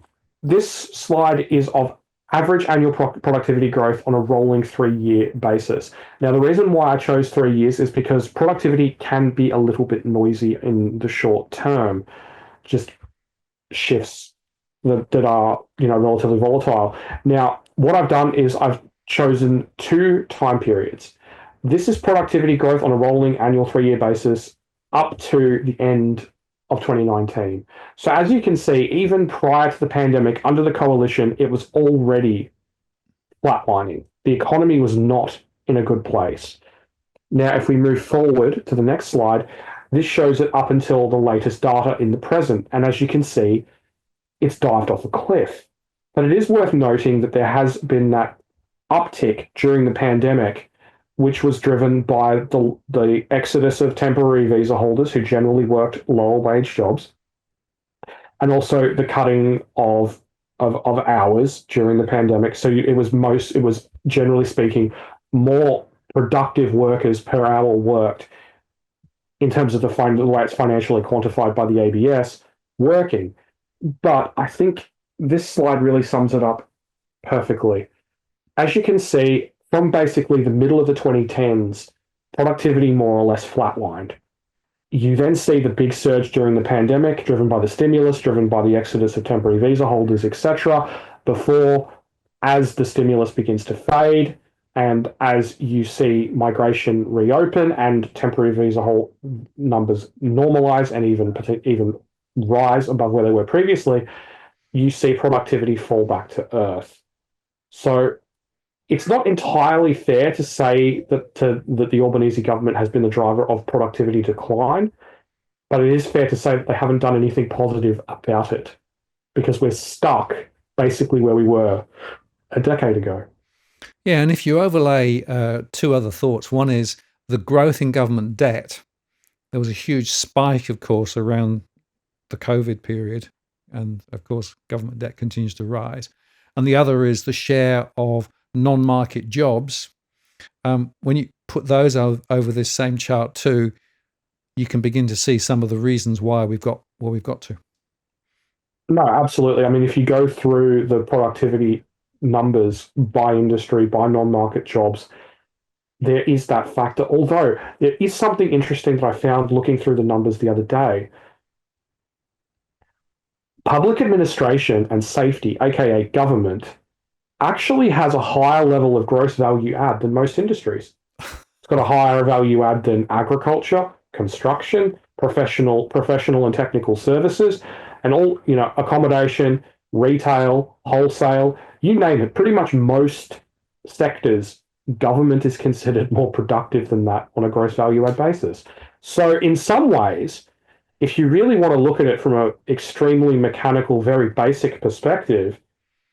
this slide is of average annual productivity growth on a rolling 3-year basis. Now, the reason why I chose 3 years is because productivity can be a little bit noisy in the short term, just shifts that are relatively volatile. Now, what I've done is I've chosen 2 time periods. This is productivity growth on a rolling annual 3-year basis up to the end of 2019. So as you can see, even prior to the pandemic, under the coalition, it was already flatlining. The economy was not in a good place. Now, if we move forward to the next slide, this shows it up until the latest data in the present. And as you can see, it's dived off a cliff. But it is worth noting that there has been that uptick during the pandemic, which was driven by the exodus of temporary visa holders who generally worked lower wage jobs, and also the cutting of hours during the pandemic. So it was generally speaking more productive workers per hour worked in terms of the way it's financially quantified by the ABS working. But I think this slide really sums it up perfectly. As you can see, from basically the middle of the 2010s, productivity more or less flatlined. You then see the big surge during the pandemic, driven by the stimulus, driven by the exodus of temporary visa holders, etc. Before, as the stimulus begins to fade, and as you see migration reopen and temporary visa hold numbers normalize and even rise above where they were previously, you see productivity fall back to earth. So it's not entirely fair to say that the Albanese government has been the driver of productivity decline, but it is fair to say that they haven't done anything positive about it, because we're stuck basically where we were a decade ago. Yeah, and if you overlay two other thoughts, one is the growth in government debt. There was a huge spike, of course, around the COVID period, and of course, government debt continues to rise. And the other is the share of non-market jobs. When you put those over this same chart too, you can begin to see some of the reasons why we've got where we've got to. No, absolutely. I mean, if you go through the productivity numbers by industry, by non-market jobs, there is that factor. Although there is something interesting that I found looking through the numbers the other day. Public administration and safety, aka government, actually has a higher level of gross value add than most industries. It's got a higher value add than agriculture, construction, professional and technical services, and all, accommodation, retail, wholesale, you name it. Pretty much most sectors, government is considered more productive than that on a gross value add basis. So in some ways, if you really want to look at it from an extremely mechanical, very basic perspective,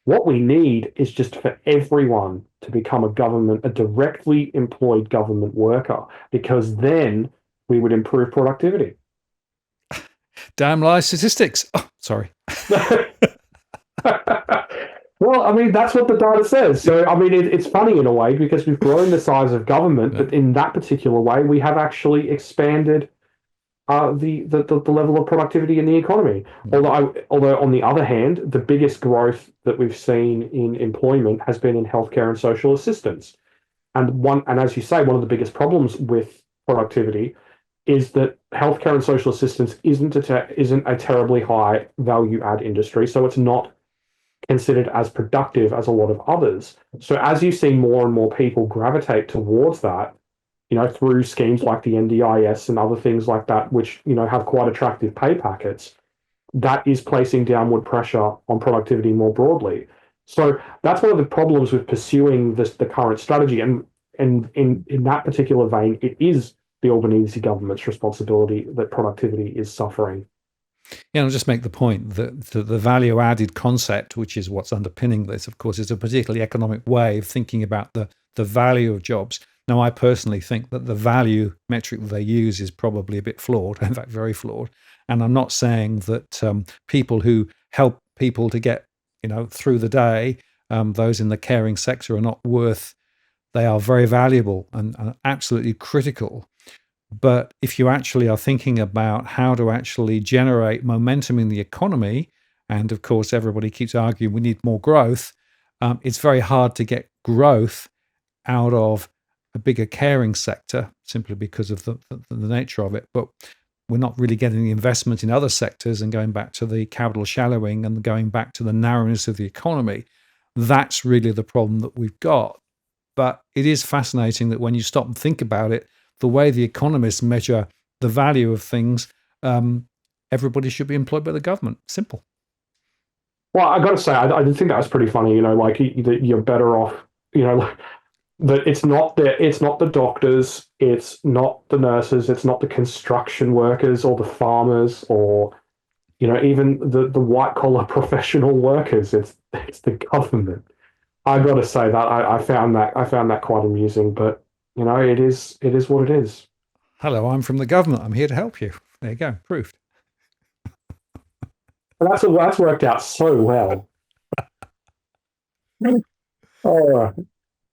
what we need is just for everyone to become a directly employed government worker, because then we would improve productivity. Damn lie statistics. Oh, sorry. Well, I mean, that's what the data says. So, I mean, it's funny in a way, because we've grown the size of government, but in that particular way, we have actually expanded the level of productivity in the economy. Although on the other hand, the biggest growth that we've seen in employment has been in healthcare and social assistance. And as you say, one of the biggest problems with productivity is that healthcare and social assistance isn't a terribly high value add industry, so it's not considered as productive as a lot of others. So as you see more and more people gravitate towards that, through schemes like the NDIS and other things like that, which, have quite attractive pay packets, that is placing downward pressure on productivity more broadly. So that's one of the problems with pursuing the current strategy. And in that particular vein, it is the Albanese government's responsibility that productivity is suffering. Yeah, I'll just make the point that the value added concept, which is what's underpinning this, of course, is a particularly economic way of thinking about the value of jobs. Now, I personally think that the value metric that they use is probably a bit flawed, in fact, very flawed. And I'm not saying that people who help people to get, through the day, those in the caring sector are not worth. They are very valuable and absolutely critical. But if you actually are thinking about how to actually generate momentum in the economy, and of course, everybody keeps arguing we need more growth, it's very hard to get growth out of a bigger caring sector simply because of the nature of it. But we're not really getting the investment in other sectors, and going back to the capital shallowing and going back to the narrowness of the economy, that's really the problem that we've got. But it is fascinating that when you stop and think about it, the way the economists measure the value of things, everybody should be employed by the government. Simple. Well, I got to say, I did think that was pretty funny. You're better off. That it's not the doctors, it's not the nurses, it's not the construction workers or the farmers or even the white collar professional workers. It's the government. I got to say that I found that quite amusing, but it is what it is. Hello, I'm from the government. I'm here to help you. There you go, proved. And that's worked out so well. All right.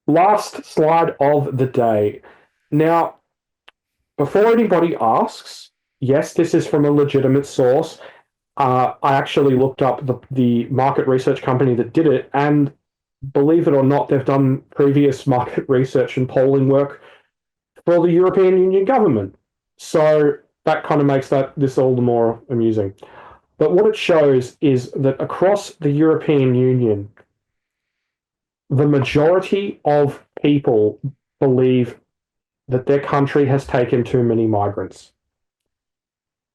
Last slide of the day. Now, before anybody asks, yes, this is from a legitimate source. I actually looked up the market research company that did it, and believe it or not, they've done previous market research and polling work for the European Union government. So that kind of makes this all the more amusing. But what it shows is that across the European Union, the majority of people believe that their country has taken too many migrants.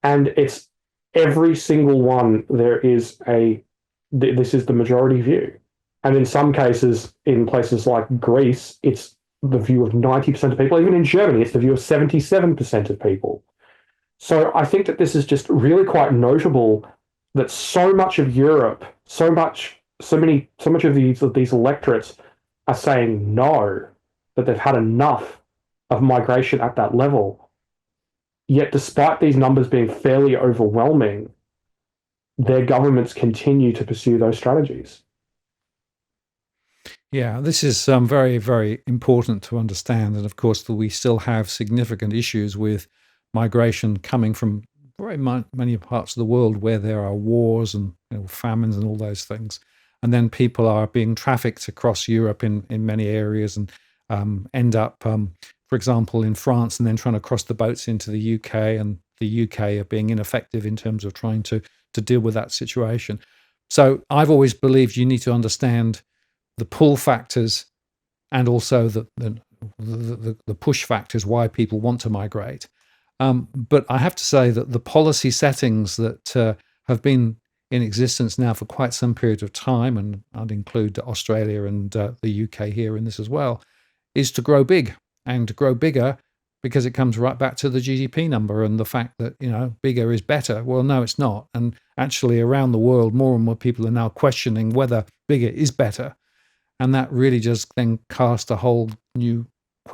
And it's every single one, this is the majority view. And in some cases, in places like Greece, it's the view of 90% of people. Even in Germany, it's the view of 77% of people. So I think that this is just really quite notable that so much of Europe, so much of these electorates are saying no, that they've had enough of migration at that level. Yet, despite these numbers being fairly overwhelming, their governments continue to pursue those strategies. Yeah, this is very, very important to understand. And of course, we still have significant issues with migration coming from very many parts of the world where there are wars and famines and all those things. And then people are being trafficked across Europe in many areas and end up, for example, in France and then trying to cross the boats into the UK. And the UK are being ineffective in terms of trying to deal with that situation. So I've always believed you need to understand the pull factors and also the push factors why people want to migrate. But I have to say that the policy settings that have been in existence now for quite some period of time, and I'd include Australia and the UK here in this as well, is to grow big and to grow bigger because it comes right back to the GDP number and the fact that, bigger is better. Well, no, it's not. And actually around the world, more and more people are now questioning whether bigger is better. And that really just then cast a whole new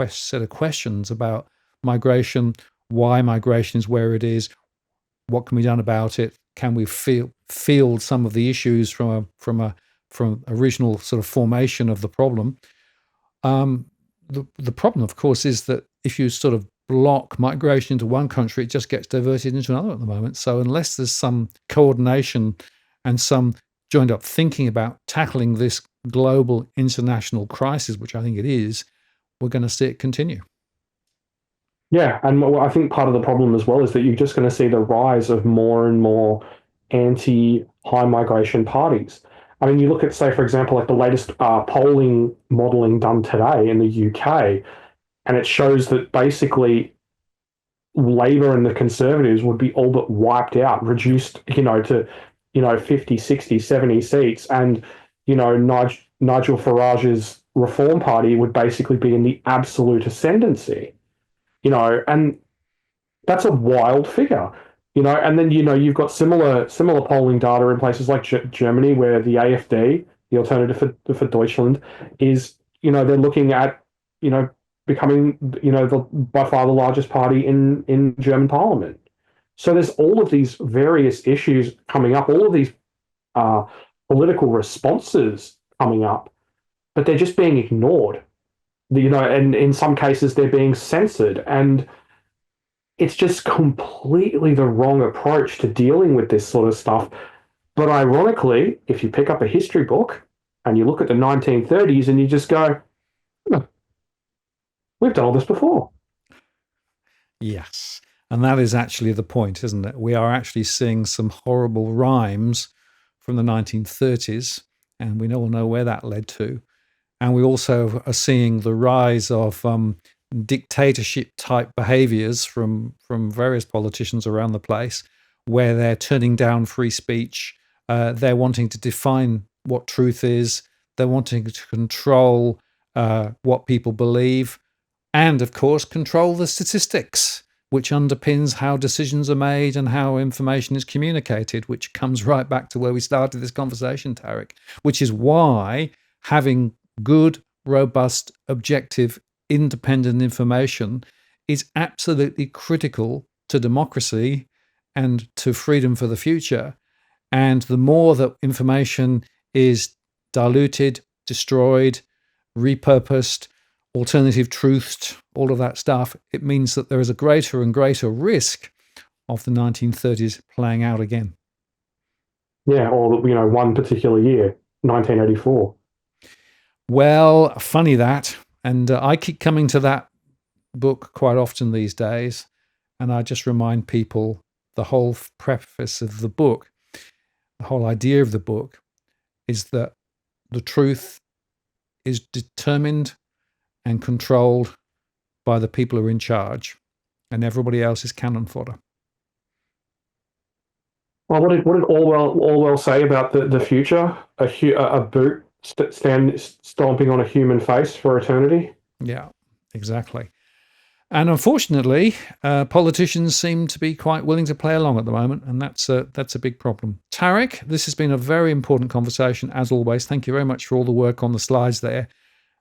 set of questions about migration, why migration is where it is, what can be done about it, can we field some of the issues from original sort of formation of the problem. The problem, of course, is that if you sort of block migration into one country, it just gets diverted into another at the moment. So unless there's some coordination and some joined up thinking about tackling this global international crisis, which I think it is, we're going to see it continue. Yeah, and I think part of the problem as well is that you're just going to see the rise of more and more anti-high migration parties. I mean, you look at, say, for example, like the latest polling modelling done today in the UK, and it shows that basically Labour and the Conservatives would be all but wiped out, reduced, to 50, 60, 70 seats. And, Nigel Farage's Reform Party would basically be in the absolute ascendancy, and that's a wild figure, and then, you've got similar polling data in places like Germany, where the AfD, the Alternative for Deutschland, is, they're looking at, becoming, by far the largest party in German parliament. So there's all of these various issues coming up, all of these political responses coming up, but they're just being ignored. And in some cases they're being censored, and it's just completely the wrong approach to dealing with this sort of stuff. But ironically, if you pick up a history book and you look at the 1930s and you just go, we've done all this before. Yes. And that is actually the point, isn't it? We are actually seeing some horrible rhymes from the 1930s, and we all know where that led to. And we also are seeing the rise of dictatorship type behaviors from various politicians around the place, where they're turning down free speech. They're wanting to define what truth is. They're wanting to control what people believe, and of course, control the statistics. which underpins how decisions are made and how information is communicated, which comes right back to where we started this conversation, Tarek, which is why having good, robust, objective, independent information is absolutely critical to democracy and to freedom for the future. And the more that information is diluted, destroyed, repurposed, alternative truths, all of that stuff, it means that there is a greater and greater risk of the 1930s playing out again. Yeah, or one particular year, 1984. Well, funny that. And I keep coming to that book quite often these days. And I just remind people the whole preface of the book, the whole idea of the book is that the truth is determined and controlled by the people who are in charge, and everybody else is cannon fodder. Well, what did Orwell say about the future? A boot stomping on a human face for eternity? Yeah, exactly. And unfortunately, politicians seem to be quite willing to play along at the moment, and that's a big problem. Tarek, this has been a very important conversation, as always. Thank you very much for all the work on the slides there.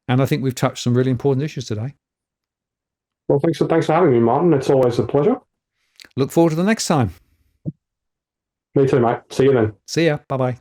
And I think we've touched some really important issues today. Well, thanks for having me, Martin. It's always a pleasure. Look forward to the next time. Me too, mate. See you then. See ya. Bye-bye.